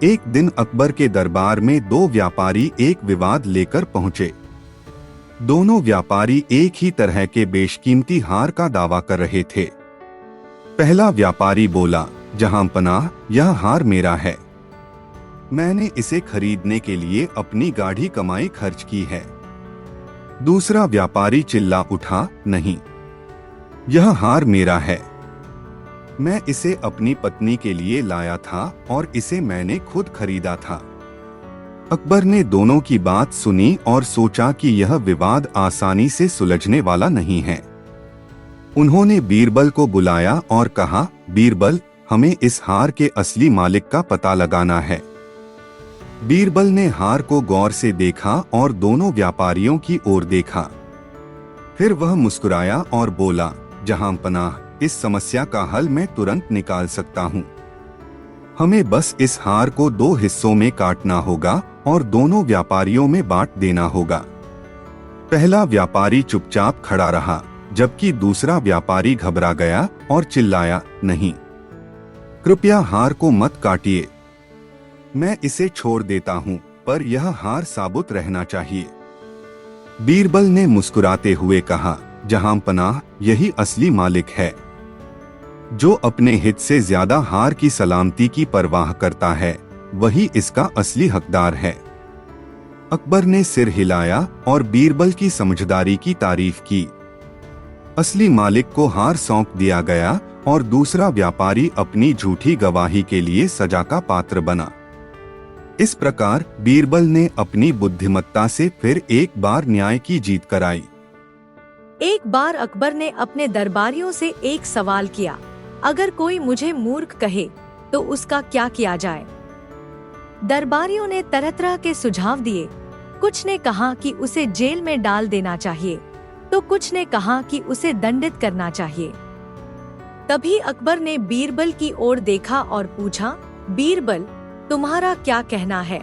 एक दिन अकबर के दरबार में दो व्यापारी एक विवाद लेकर पहुंचे। दोनों व्यापारी एक ही तरह के बेशकीमती हार का दावा कर रहे थे। पहला व्यापारी बोला, जहां पनाह, यह हार मेरा है। मैंने इसे खरीदने के लिए अपनी गाढ़ी कमाई खर्च की है। दूसरा व्यापारी चिल्ला उठा, नहीं, यह हार मेरा है। मैं इसे अपनी पत्नी के लिए लाया था और इसे मैंने खुद खरीदा था। अकबर ने दोनों की बात सुनी और सोचा कि यह विवाद आसानी से सुलझने वाला नहीं है। उन्होंने बीरबल को बुलाया और कहा, बीरबल, हमें इस हार के असली मालिक का पता लगाना है। बीरबल ने हार को गौर से देखा और दोनों व्यापारियों की ओर देखा। फिर वह मुस्कुराया और बोला, जहां पनाह, इस समस्या का हल मैं तुरंत निकाल सकता हूँ। हमें बस इस हार को 2 हिस्सों में काटना होगा और दोनों व्यापारियों में बांट देना होगा। पहला व्यापारी चुपचाप खड़ा रहा, जबकि दूसरा व्यापारी घबरा गया और चिल्लाया, नहीं, कृपया हार को मत काटिए। मैं इसे छोड़ देता हूँ, पर यह हार साबुत रहना चाहिए। बीरबल ने मुस्कुराते हुए कहा, जहां पनाह, यही असली मालिक है। जो अपने हित से ज्यादा हार की सलामती की परवाह करता है, वही इसका असली हकदार है। अकबर ने सिर हिलाया और बीरबल की समझदारी की तारीफ की। असली मालिक को हार सौंप दिया गया और दूसरा व्यापारी अपनी झूठी गवाही के लिए सजा का पात्र बना। इस प्रकार बीरबल ने अपनी बुद्धिमत्ता से फिर एक बार न्याय की जीत कराई। एक बार अकबर ने अपने दरबारियों से एक सवाल किया, अगर कोई मुझे मूर्ख कहे तो उसका क्या किया जाए? दरबारियों ने तरह तरह के सुझाव दिए। कुछ ने कहा कि उसे जेल में डाल देना चाहिए, तो कुछ ने कहा कि उसे दंडित करना चाहिए। तभी अकबर ने बीरबल की ओर देखा और पूछा, बीरबल, तुम्हारा क्या कहना है?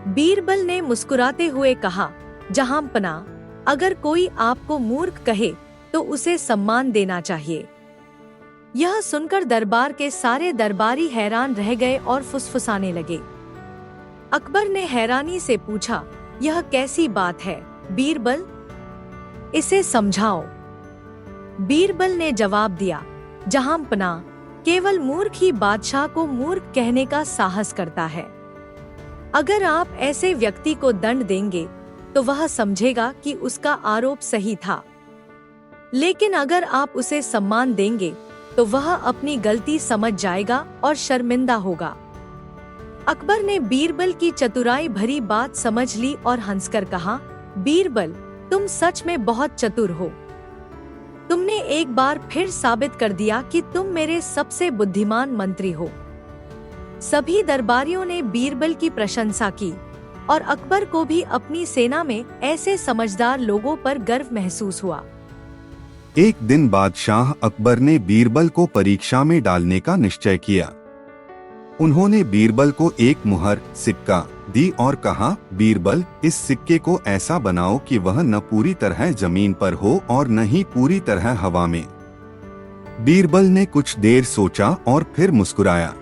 बीरबल ने मुस्कुराते हुए कहा, जहां पनाह, अगर कोई आपको मूर्ख कहे तो उसे सम्मान देना चाहिए। यह सुनकर दरबार के सारे दरबारी हैरान रह गए और फुसफुसाने लगे। अकबर ने हैरानी से पूछा, यह कैसी बात है बीरबल? इसे समझाओ। बीरबल ने जवाब दिया, जहां पनाह, केवल मूर्ख ही बादशाह को मूर्ख कहने का साहस करता है। अगर आप ऐसे व्यक्ति को दंड देंगे तो वह समझेगा कि उसका आरोप सही था, लेकिन अगर आप उसे सम्मान देंगे तो वह अपनी गलती समझ जाएगा और शर्मिंदा होगा। अकबर ने बीरबल की चतुराई भरी बात समझ ली और हंसकर कहा, बीरबल, तुम सच में बहुत चतुर हो। तुमने एक बार फिर साबित कर दिया कि तुम मेरे सबसे बुद्धिमान मंत्री हो। सभी दरबारियों ने बीरबल की प्रशंसा की और अकबर को भी अपनी सेना में ऐसे समझदार लोगों पर गर्व महसूस हुआ। एक दिन बादशाह अकबर ने बीरबल को परीक्षा में डालने का निश्चय किया। उन्होंने बीरबल को एक मुहर सिक्का दी और कहा, बीरबल, इस सिक्के को ऐसा बनाओ कि वह न पूरी तरह जमीन पर हो और न ही पूरी तरह हवा में। बीरबल ने कुछ देर सोचा और फिर मुस्कुराया।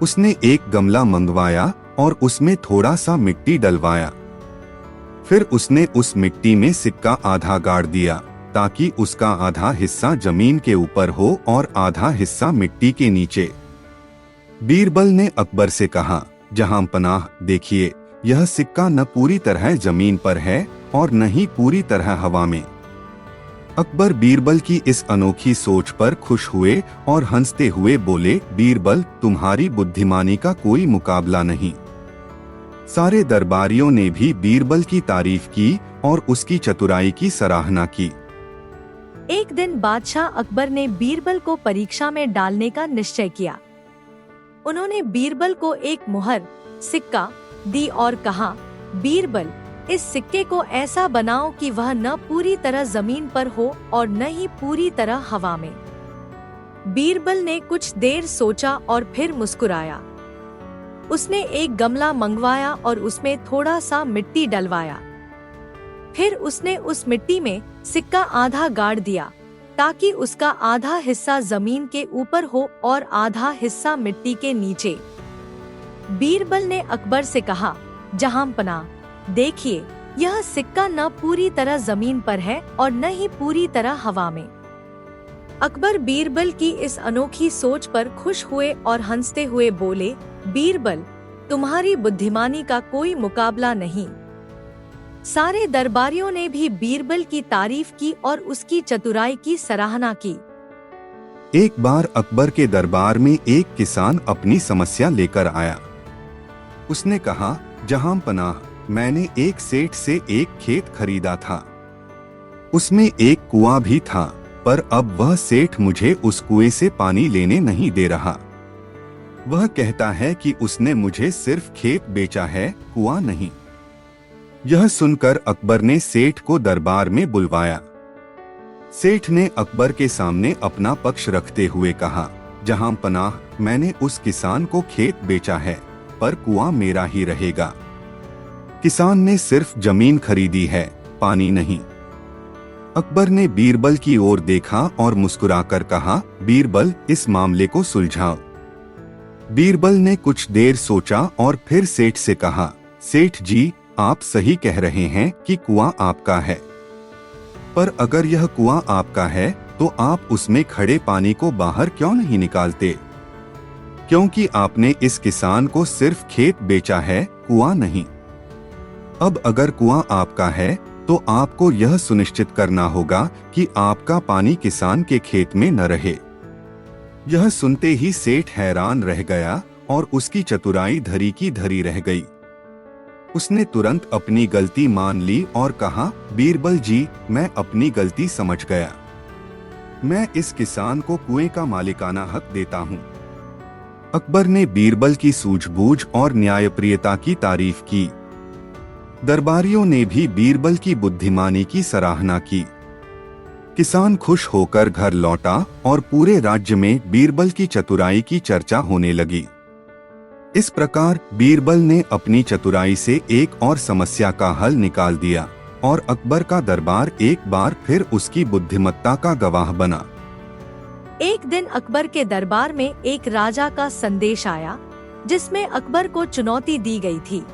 उसने एक गमला मंगवाया और उसमें थोड़ा सा मिट्टी डलवाया। फिर उसने उस मिट्टी में सिक्का आधा गाड़ दिया ताकि उसका आधा हिस्सा जमीन के ऊपर हो और आधा हिस्सा मिट्टी के नीचे। बीरबल ने अकबर से कहा, जहां पनाह, देखिए, यह सिक्का न पूरी तरह जमीन पर है और न ही पूरी तरह हवा में। अकबर बीरबल की इस अनोखी सोच पर खुश हुए और हंसते हुए बोले, बीरबल, तुम्हारी बुद्धिमानी का कोई मुकाबला नहीं। सारे दरबारियों ने भी बीरबल की तारीफ की और उसकी चतुराई की सराहना की। एक दिन बादशाह अकबर ने बीरबल को परीक्षा में डालने का निश्चय किया। उन्होंने बीरबल को एक मुहर सिक्का दी और कहा, बीरबल, इस सिक्के को ऐसा बनाओ कि वह न पूरी तरह जमीन पर हो और न ही पूरी तरह हवा में। बीरबल ने कुछ देर सोचा और फिर मुस्कुराया। उसने एक गमला मंगवाया और उसमें थोड़ा सा मिट्टी डलवाया। फिर उसने उस मिट्टी में सिक्का आधा गाड़ दिया ताकि उसका आधा हिस्सा जमीन के ऊपर हो और आधा हिस्सा मिट्टी के नीचे। बीरबल ने अकबर से कहा, जहां पनाह, देखिए, यह सिक्का न पूरी तरह जमीन पर है और न ही पूरी तरह हवा में। अकबर बीरबल की इस अनोखी सोच पर खुश हुए और हंसते हुए बोले, बीरबल, तुम्हारी बुद्धिमानी का कोई मुकाबला नहीं। सारे दरबारियों ने भी बीरबल की तारीफ की और उसकी चतुराई की सराहना की। एक बार अकबर के दरबार में एक किसान अपनी समस्या लेकर आया। उसने कहा, जहां पनाह, मैंने एक सेठ से एक खेत खरीदा था। उसमें एक कुआं भी था, पर अब वह सेठ मुझे उस कुएं से पानी लेने नहीं दे रहा। वह कहता है कि उसने मुझे सिर्फ खेत बेचा है, कुआं नहीं। यह सुनकर अकबर ने सेठ को दरबार में बुलवाया। सेठ ने अकबर के सामने अपना पक्ष रखते हुए कहा, जहां पनाह, मैंने उस किसान को खेत बेचा है, पर कुआं मेरा ही रहेगा। किसान ने सिर्फ जमीन खरीदी है, पानी नहीं। अकबर ने बीरबल की ओर देखा और मुस्कुराकर कहा, बीरबल, इस मामले को सुलझाओ। बीरबल ने कुछ देर सोचा और फिर सेठ से कहा, सेठ जी, आप सही कह रहे हैं कि कुआं आपका है, पर अगर यह कुआं आपका है तो आप उसमें खड़े पानी को बाहर क्यों नहीं निकालते? क्योंकि आपने इस किसान को सिर्फ खेत बेचा है, कुआं नहीं। अब अगर कुआं आपका है तो आपको यह सुनिश्चित करना होगा कि आपका पानी किसान के खेत में न रहे। यह सुनते ही सेठ हैरान रह गया और उसकी चतुराई धरी की धरी रह गई। उसने तुरंत अपनी गलती मान ली और कहा, बीरबल जी, मैं अपनी गलती समझ गया। मैं इस किसान को कुएं का मालिकाना हक देता हूँ। अकबर ने बीरबल की सूझबूझ और न्यायप्रियता की तारीफ की। दरबारियों ने भी बीरबल की बुद्धिमानी की सराहना की। किसान खुश होकर घर लौटा और पूरे राज्य में बीरबल की चतुराई की चर्चा होने लगी। इस प्रकार बीरबल ने अपनी चतुराई से एक और समस्या का हल निकाल दिया और अकबर का दरबार एक बार फिर उसकी बुद्धिमत्ता का गवाह बना। एक दिन अकबर के दरबार में एक राजा का संदेश आया, जिसमें अकबर को चुनौती दी गई थी।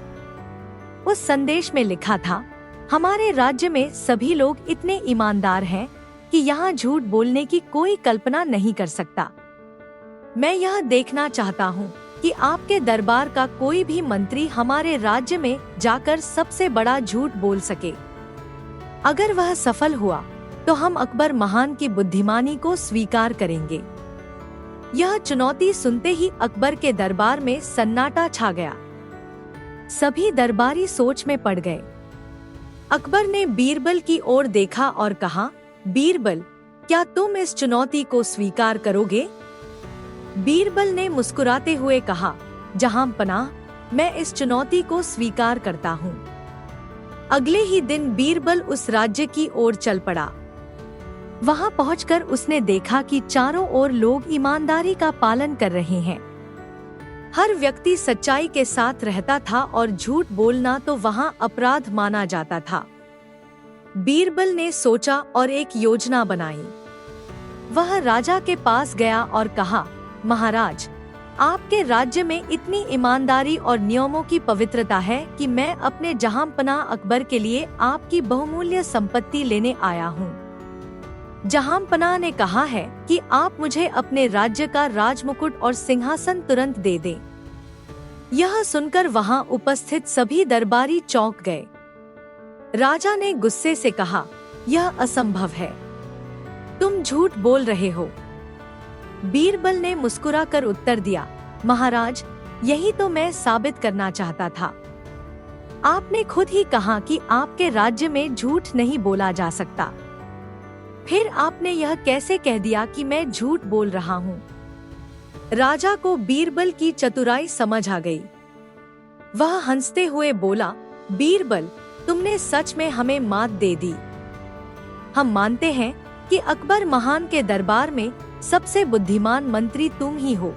उस संदेश में लिखा था, हमारे राज्य में सभी लोग इतने ईमानदार हैं कि यहाँ झूठ बोलने की कोई कल्पना नहीं कर सकता। मैं यह देखना चाहता हूँ कि आपके दरबार का कोई भी मंत्री हमारे राज्य में जाकर सबसे बड़ा झूठ बोल सके। अगर वह सफल हुआ तो हम अकबर महान की बुद्धिमानी को स्वीकार करेंगे। यह चुनौती सुनते ही अकबर के दरबार में सन्नाटा छा गया। सभी दरबारी सोच में पड़ गए। अकबर ने बीरबल की ओर देखा और कहा, बीरबल, क्या तुम इस चुनौती को स्वीकार करोगे? बीरबल ने मुस्कुराते हुए कहा, जहां पनाह, मैं इस चुनौती को स्वीकार करता हूँ। अगले ही दिन बीरबल उस राज्य की ओर चल पड़ा। वहां पहुंचकर उसने देखा कि चारों ओर लोग ईमानदारी का पालन कर रहे हैं। हर व्यक्ति सच्चाई के साथ रहता था और झूठ बोलना तो वहां अपराध माना जाता था। बीरबल ने सोचा और एक योजना बनाई। वह राजा के पास गया और कहा, महाराज, आपके राज्य में इतनी ईमानदारी और नियमों की पवित्रता है कि मैं अपने जहांपनाह अकबर के लिए आपकी बहुमूल्य संपत्ति लेने आया हूँ। जहांपनाह ने कहा है कि आप मुझे अपने राज्य का राजमुकुट और सिंहासन तुरंत दे दें। यह सुनकर वहां उपस्थित सभी दरबारी चौंक गए। राजा ने गुस्से से कहा, यह असंभव है, तुम झूठ बोल रहे हो। बीरबल ने मुस्कुराकर उत्तर दिया, महाराज, यही तो मैं साबित करना चाहता था। आपने खुद ही कहा कि आपके राज्य में झूठ नहीं बोला जा सकता। फिर आपने यह कैसे कह दिया कि मैं झूठ बोल रहा हूँ? राजा को बीरबल की चतुराई समझ आ गई। वह हंसते हुए बोला, बीरबल, तुमने सच में हमें मात दे दी। हम मानते हैं कि अकबर महान के दरबार में सबसे बुद्धिमान मंत्री तुम ही हो।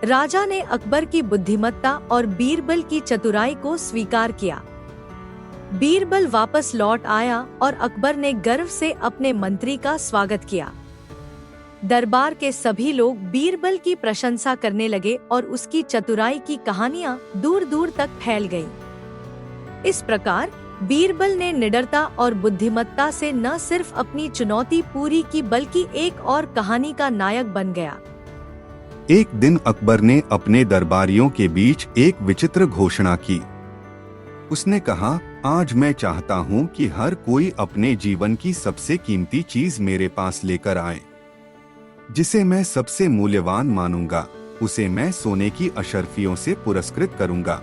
राजा ने अकबर की बुद्धिमत्ता और बीरबल की चतुराई को स्वीकार किया। बीरबल वापस लौट आया और अकबर ने गर्व से अपने मंत्री का स्वागत किया। दरबार के सभी लोग बीरबल की प्रशंसा करने लगे और उसकी चतुराई की कहानियां दूर दूर तक फैल गईं। इस प्रकार बीरबल ने निडरता और बुद्धिमत्ता से न सिर्फ अपनी चुनौती पूरी की बल्कि एक और कहानी का नायक बन गया। एक दिन अकबर ने अपने दरबारियों के बीच एक विचित्र घोषणा की। उसने कहा, आज मैं चाहता हूँ कि हर कोई अपने जीवन की सबसे कीमती चीज मेरे पास लेकर आए। जिसे मैं सबसे मूल्यवान मानूंगा, उसे मैं सोने की अशर्फियों से पुरस्कृत करूंगा।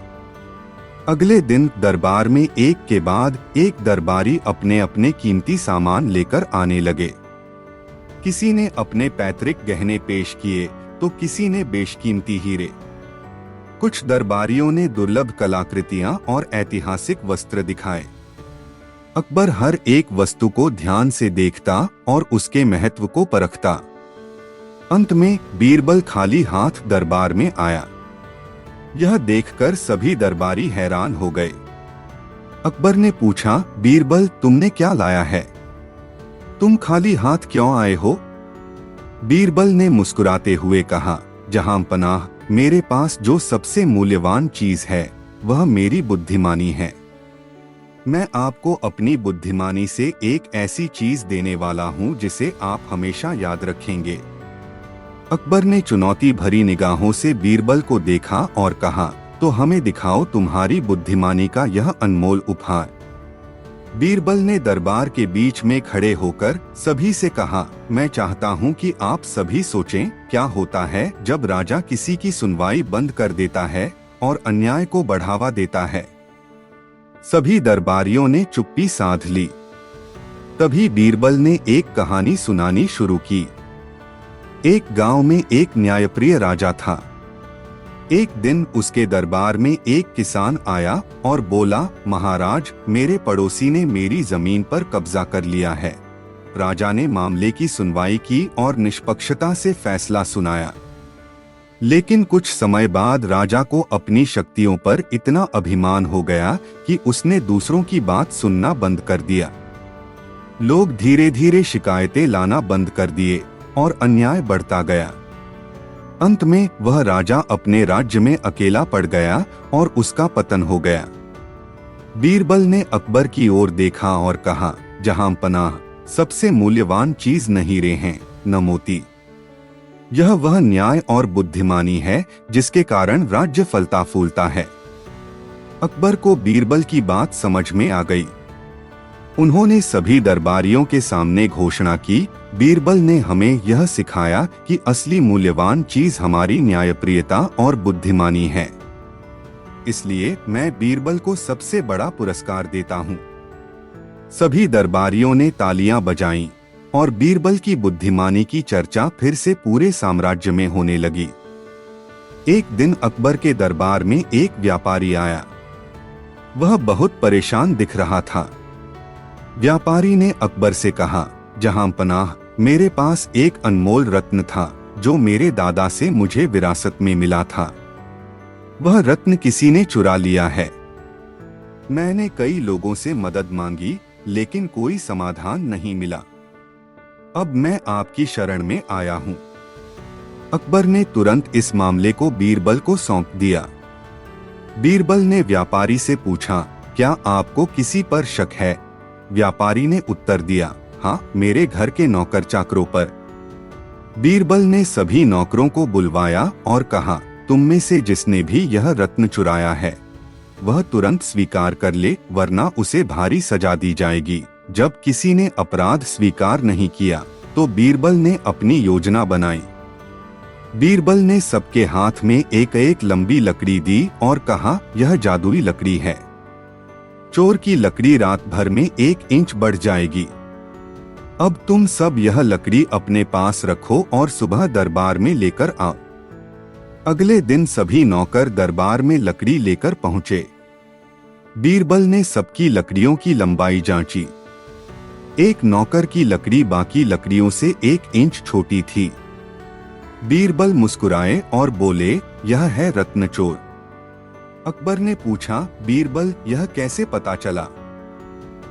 अगले दिन दरबार में एक के बाद एक दरबारी अपने अपने कीमती सामान लेकर आने लगे। किसी ने अपने पैतृक गहने पेश किए तो किसी ने बेशकीमती हीरे। कुछ दरबारियों ने दुर्लभ कलाकृतियां और ऐतिहासिक वस्त्र दिखाए। अकबर हर एक वस्तु को ध्यान से देखता और उसके महत्व को परखता। अंत में बीरबल खाली हाथ दरबार में आया। यह देखकर सभी दरबारी हैरान हो गए। अकबर ने पूछा, बीरबल, तुमने क्या लाया है? तुम खाली हाथ क्यों आए हो? बीरबल ने मुस्कुराते हुए कहा, जहां पनाह, मेरे पास जो सबसे मूल्यवान चीज है वह मेरी बुद्धिमानी है। मैं आपको अपनी बुद्धिमानी से एक ऐसी चीज देने वाला हूं जिसे आप हमेशा याद रखेंगे। अकबर ने चुनौती भरी निगाहों से बीरबल को देखा और कहा, तो हमें दिखाओ तुम्हारी बुद्धिमानी का यह अनमोल उपहार। बीरबल ने दरबार के बीच में खड़े होकर सभी से कहा, मैं चाहता हूं कि आप सभी सोचें, क्या होता है जब राजा किसी की सुनवाई बंद कर देता है और अन्याय को बढ़ावा देता है। सभी दरबारियों ने चुप्पी साध ली। तभी बीरबल ने एक कहानी सुनानी शुरू की। एक गांव में एक न्यायप्रिय राजा था। एक दिन उसके दरबार में एक किसान आया और बोला, महाराज, मेरे पड़ोसी ने मेरी जमीन पर कब्जा कर लिया है। राजा ने मामले की सुनवाई की और निष्पक्षता से फैसला सुनाया। लेकिन कुछ समय बाद राजा को अपनी शक्तियों पर इतना अभिमान हो गया कि उसने दूसरों की बात सुनना बंद कर दिया। लोग धीरे धीरे शिकायतें लाना बंद कर दिए और अन्याय बढ़ता गया। अंत में वह राजा अपने राज्य में अकेला पड़ गया और उसका पतन हो गया। बीरबल ने अकबर की ओर देखा और कहा, जहां पनाह, सबसे मूल्यवान चीज नहीं हीरे हैं न मोती। यह वह न्याय और बुद्धिमानी है जिसके कारण राज्य फलता फूलता है। अकबर को बीरबल की बात समझ में आ गई। उन्होंने सभी दरबारियों के सामने घोषणा की, बीरबल ने हमें यह सिखाया कि असली मूल्यवान चीज हमारी न्यायप्रियता और बुद्धिमानी है। इसलिए मैं बीरबल को सबसे बड़ा पुरस्कार देता हूँ। सभी दरबारियों ने तालियां बजाईं और बीरबल की बुद्धिमानी की चर्चा फिर से पूरे साम्राज्य में होने लगी। एक दिन अकबर के दरबार में एक व्यापारी आया। वह बहुत परेशान दिख रहा था। व्यापारी ने अकबर से कहा, जहां पनाह, मेरे पास एक अनमोल रत्न था जो मेरे दादा से मुझे विरासत में मिला था। वह रत्न किसी ने चुरा लिया है। मैंने कई लोगों से मदद मांगी लेकिन कोई समाधान नहीं मिला। अब मैं आपकी शरण में आया हूं। अकबर ने तुरंत इस मामले को बीरबल को सौंप दिया। बीरबल ने व्यापारी से पूछा, क्या आपको किसी पर शक है? व्यापारी ने उत्तर दिया, हाँ, मेरे घर के नौकर चाकरों पर। बीरबल ने सभी नौकरों को बुलवाया और कहा, तुम में से जिसने भी यह रत्न चुराया है वह तुरंत स्वीकार कर ले, वरना उसे भारी सजा दी जाएगी। जब किसी ने अपराध स्वीकार नहीं किया तो बीरबल ने अपनी योजना बनाई। बीरबल ने सबके हाथ में एक एक लंबी लकड़ी दी और कहा, यह जादुई लकड़ी है। चोर की लकड़ी रात भर में 1 इंच बढ़ जाएगी। अब तुम सब यह लकड़ी अपने पास रखो और सुबह दरबार में लेकर आओ। अगले दिन सभी नौकर दरबार में लकड़ी लेकर पहुंचे। बीरबल ने सबकी लकड़ियों की लंबाई जांची। एक नौकर की लकड़ी बाकी लकड़ियों से 1 इंच छोटी थी। बीरबल मुस्कुराए और बोले, यह है रत्नचोर। अकबर ने पूछा, बीरबल, यह कैसे पता चला?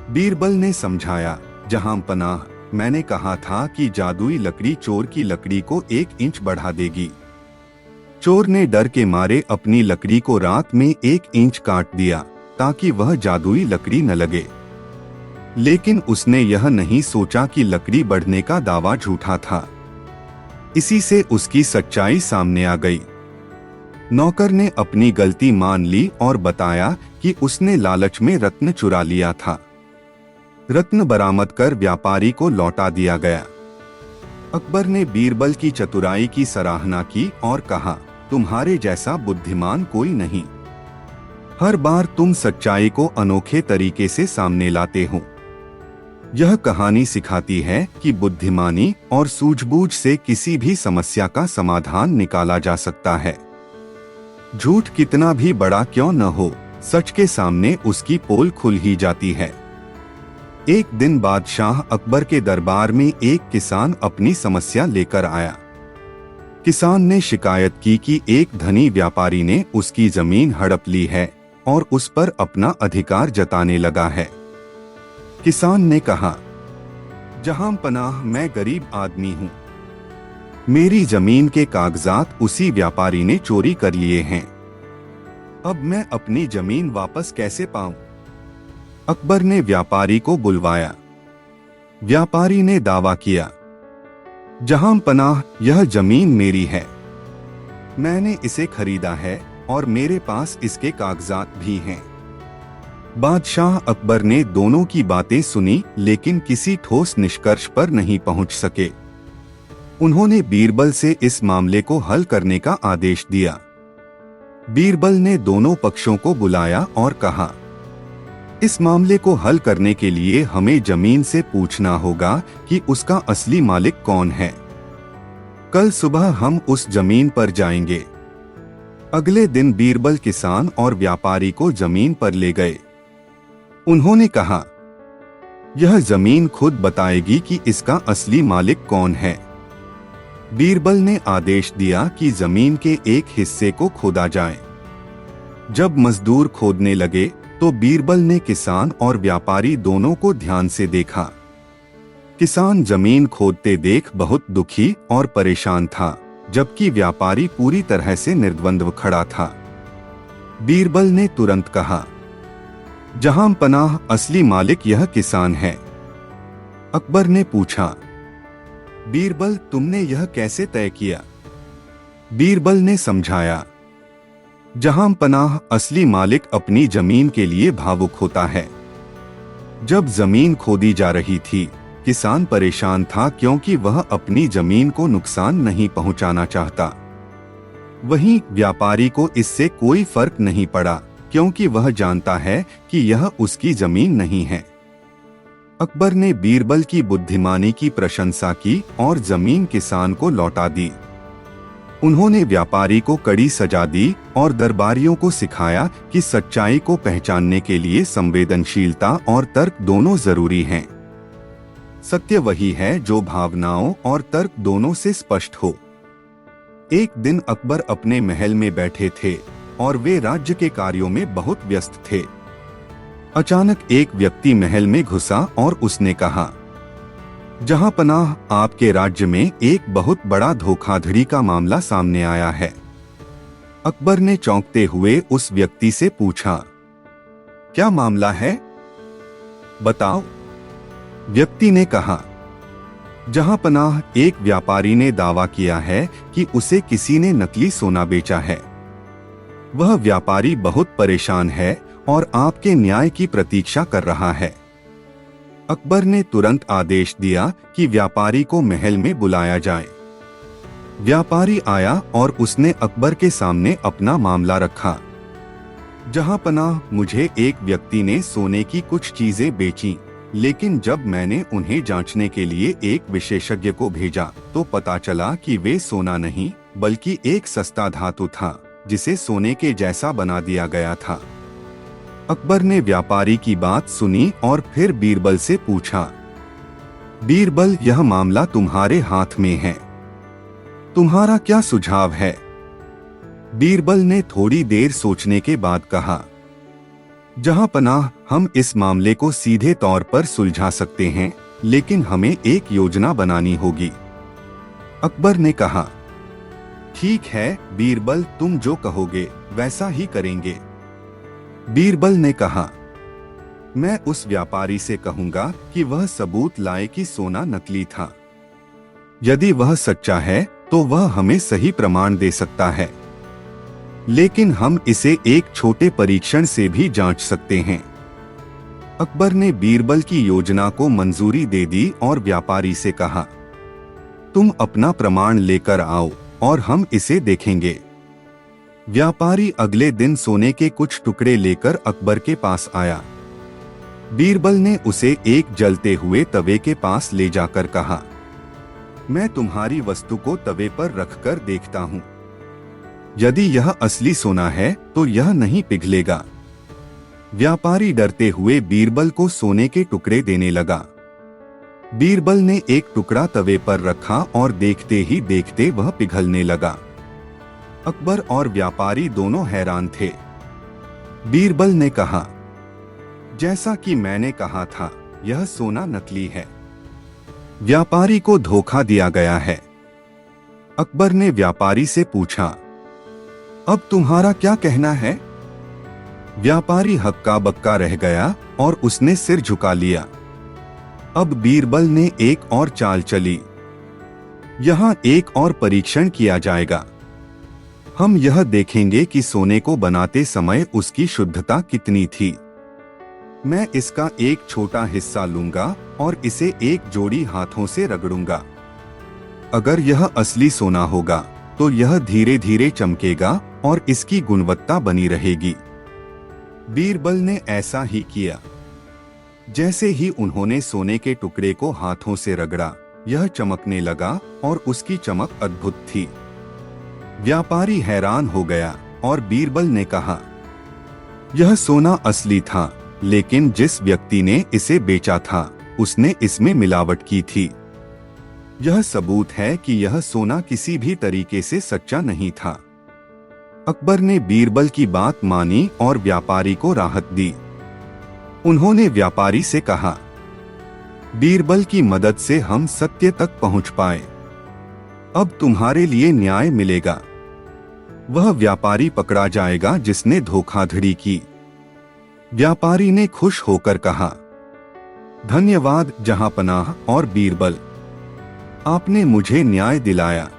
बीरबल ने समझाया, जहां पनाह, मैंने कहा था कि जादुई लकड़ी चोर की लकड़ी को 1 इंच बढ़ा देगी। चोर ने डर के मारे अपनी लकड़ी को रात में 1 इंच काट दिया ताकि वह जादुई लकड़ी न लगे। लेकिन उसने यह नहीं सोचा कि लकड़ी बढ़ने का दावा झूठा था। इसी से उसकी सच्चाई सामने आ गई। नौकर ने अपनी गलती मान ली और बताया कि उसने लालच में रत्न चुरा लिया था। रत्न बरामद कर व्यापारी को लौटा दिया गया। अकबर ने बीरबल की चतुराई की सराहना की और कहा, तुम्हारे जैसा बुद्धिमान कोई नहीं। हर बार तुम सच्चाई को अनोखे तरीके से सामने लाते हो। यह कहानी सिखाती है कि बुद्धिमानी और सूझबूझ से किसी भी समस्या का समाधान निकाला जा सकता है। झूठ कितना भी बड़ा क्यों न हो, सच के सामने उसकी पोल खुल ही जाती है। एक दिन बादशाह अकबर के दरबार में एक किसान अपनी समस्या लेकर आया। किसान ने शिकायत की कि एक धनी व्यापारी ने उसकी जमीन हड़प ली है और उस पर अपना अधिकार जताने लगा है। किसान ने कहा, जहां पनाह, मैं गरीब आदमी हूं। मेरी जमीन के कागजात उसी व्यापारी ने चोरी कर लिए हैं। अब मैं अपनी जमीन वापस कैसे पाऊं? अकबर ने व्यापारी को बुलवाया। व्यापारी ने दावा किया, जहां पनाह, यह जमीन मेरी है। मैंने इसे खरीदा है और मेरे पास इसके कागजात भी हैं। बादशाह अकबर ने दोनों की बातें सुनी, लेकिन किसी ठोस निष्कर्ष पर नहीं पहुंच सके। उन्होंने बीरबल से इस मामले को हल करने का आदेश दिया। बीरबल ने दोनों पक्षों को बुलाया और कहा, इस मामले को हल करने के लिए हमें जमीन से पूछना होगा कि उसका असली मालिक कौन है। कल सुबह हम उस जमीन पर जाएंगे। अगले दिन बीरबल किसान और व्यापारी को जमीन पर ले गए। उन्होंने कहा, यह जमीन खुद बताएगी कि इसका असली मालिक कौन है। बीरबल ने आदेश दिया कि जमीन के एक हिस्से को खोदा जाए। जब मजदूर खोदने लगे तो बीरबल ने किसान और व्यापारी दोनों को ध्यान से देखा। किसान जमीन खोदते देख बहुत दुखी और परेशान था, जबकि व्यापारी पूरी तरह से निर्द्वंद्व खड़ा था। बीरबल ने तुरंत कहा, जहां पनाह, असली मालिक यह किसान है। अकबर ने पूछा, बीरबल, तुमने यह कैसे तय किया? बीरबल ने समझाया, जहां पनाह, असली मालिक अपनी जमीन के लिए भावुक होता है। जब जमीन खोदी जा रही थी, किसान परेशान था क्योंकि वह अपनी जमीन को नुकसान नहीं पहुंचाना चाहता। वहीं व्यापारी को इससे कोई फर्क नहीं पड़ा, क्योंकि वह जानता है कि यह उसकी जमीन नहीं है। अकबर ने बीरबल की बुद्धिमानी की प्रशंसा की और जमीन किसान को लौटा दी। उन्होंने व्यापारी को कड़ी सजा दी और दरबारियों को सिखाया कि सच्चाई को पहचानने के लिए संवेदनशीलता और तर्क दोनों जरूरी हैं। सत्य वही है जो भावनाओं और तर्क दोनों से स्पष्ट हो। एक दिन अकबर अपने महल में बैठे थे और वे राज्य के कार्यों में बहुत व्यस्त थे। अचानक एक व्यक्ति महल में घुसा और उसने कहा, जहां पनाह, आपके राज्य में एक बहुत बड़ा धोखाधड़ी का मामला सामने आया है। अकबर ने चौंकते हुए उस व्यक्ति से पूछा, क्या मामला है? बताओ। व्यक्ति ने कहा, जहां पनाह, एक व्यापारी ने दावा किया है कि उसे किसी ने नकली सोना बेचा है। वह व्यापारी बहुत परेशान है और आपके न्याय की प्रतीक्षा कर रहा है। अकबर ने तुरंत आदेश दिया कि व्यापारी को महल में बुलाया जाए। व्यापारी आया और उसने अकबर के सामने अपना मामला रखा। जहां पनाह, मुझे एक व्यक्ति ने सोने की कुछ चीजें बेची, लेकिन जब मैंने उन्हें जांचने के लिए एक विशेषज्ञ को भेजा तो पता चला कि वे सोना नहीं बल्कि एक सस्ता धातु था, जिसे सोने के जैसा बना दिया गया था। अकबर ने व्यापारी की बात सुनी और फिर बीरबल से पूछा, बीरबल, यह मामला तुम्हारे हाथ में है, तुम्हारा क्या सुझाव है? बीरबल ने थोड़ी देर सोचने के बाद कहा, जहां पनाह, हम इस मामले को सीधे तौर पर सुलझा सकते हैं, लेकिन हमें एक योजना बनानी होगी। अकबर ने कहा, ठीक है बीरबल, तुम जो कहोगे वैसा ही करेंगे। बीरबल ने कहा, मैं उस व्यापारी से कहूंगा कि वह सबूत लाए कि सोना नकली था। यदि वह सच्चा है तो वह हमें सही प्रमाण दे सकता है, लेकिन हम इसे एक छोटे परीक्षण से भी जांच सकते हैं। अकबर ने बीरबल की योजना को मंजूरी दे दी और व्यापारी से कहा, तुम अपना प्रमाण लेकर आओ और हम इसे देखेंगे। व्यापारी अगले दिन सोने के कुछ टुकड़े लेकर अकबर के पास आया। बीरबल ने उसे एक जलते हुए तवे के पास ले जाकर कहा, मैं तुम्हारी वस्तु को तवे पर रखकर देखता हूँ। यदि यह असली सोना है तो यह नहीं पिघलेगा। व्यापारी डरते हुए बीरबल को सोने के टुकड़े देने लगा। बीरबल ने एक टुकड़ा तवे पर रखा और देखते ही देखते वह पिघलने लगा। अकबर और व्यापारी दोनों हैरान थे। बीरबल ने कहा, जैसा कि मैंने कहा था, यह सोना नकली है। व्यापारी को धोखा दिया गया है। अकबर ने व्यापारी से पूछा, अब तुम्हारा क्या कहना है? व्यापारी हक्का बक्का रह गया और उसने सिर झुका लिया। अब बीरबल ने एक और चाल चली। यहाँ एक और परीक्षण किया जाएगा। हम यह देखेंगे कि सोने को बनाते समय उसकी शुद्धता कितनी थी। मैं इसका एक छोटा हिस्सा लूंगा और इसे एक जोड़ी हाथों से रगड़ूंगा। अगर यह असली सोना होगा तो यह धीरे धीरे चमकेगा और इसकी गुणवत्ता बनी रहेगी। बीरबल ने ऐसा ही किया। जैसे ही उन्होंने सोने के टुकड़े को हाथों से रगड़ा, यह चमकने लगा और उसकी चमक अद्भुत थी। व्यापारी हैरान हो गया और बीरबल ने कहा, यह सोना असली था, लेकिन जिस व्यक्ति ने इसे बेचा था उसने इसमें मिलावट की थी। यह सबूत है कि यह सोना किसी भी तरीके से सच्चा नहीं था। अकबर ने बीरबल की बात मानी और व्यापारी को राहत दी। उन्होंने व्यापारी से कहा, बीरबल की मदद से हम सत्य तक पहुंच पाए। अब तुम्हारे लिए न्याय मिलेगा। वह व्यापारी पकड़ा जाएगा जिसने धोखाधड़ी की। व्यापारी ने खुश होकर कहा, धन्यवाद जहांपनाह और बीरबल, आपने मुझे न्याय दिलाया।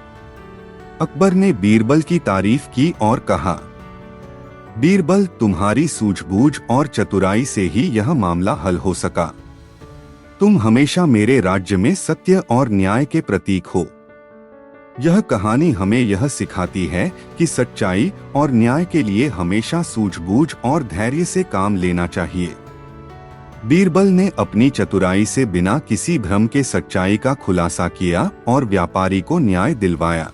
अकबर ने बीरबल की तारीफ की और कहा, बीरबल, तुम्हारी सूझबूझ और चतुराई से ही यह मामला हल हो सका। तुम हमेशा मेरे राज्य में सत्य और न्याय के प्रतीक हो। यह कहानी हमें यह सिखाती है कि सच्चाई और न्याय के लिए हमेशा सूझबूझ और धैर्य से काम लेना चाहिए। बीरबल ने अपनी चतुराई से बिना किसी भ्रम के सच्चाई का खुलासा किया और व्यापारी को न्याय दिलवाया।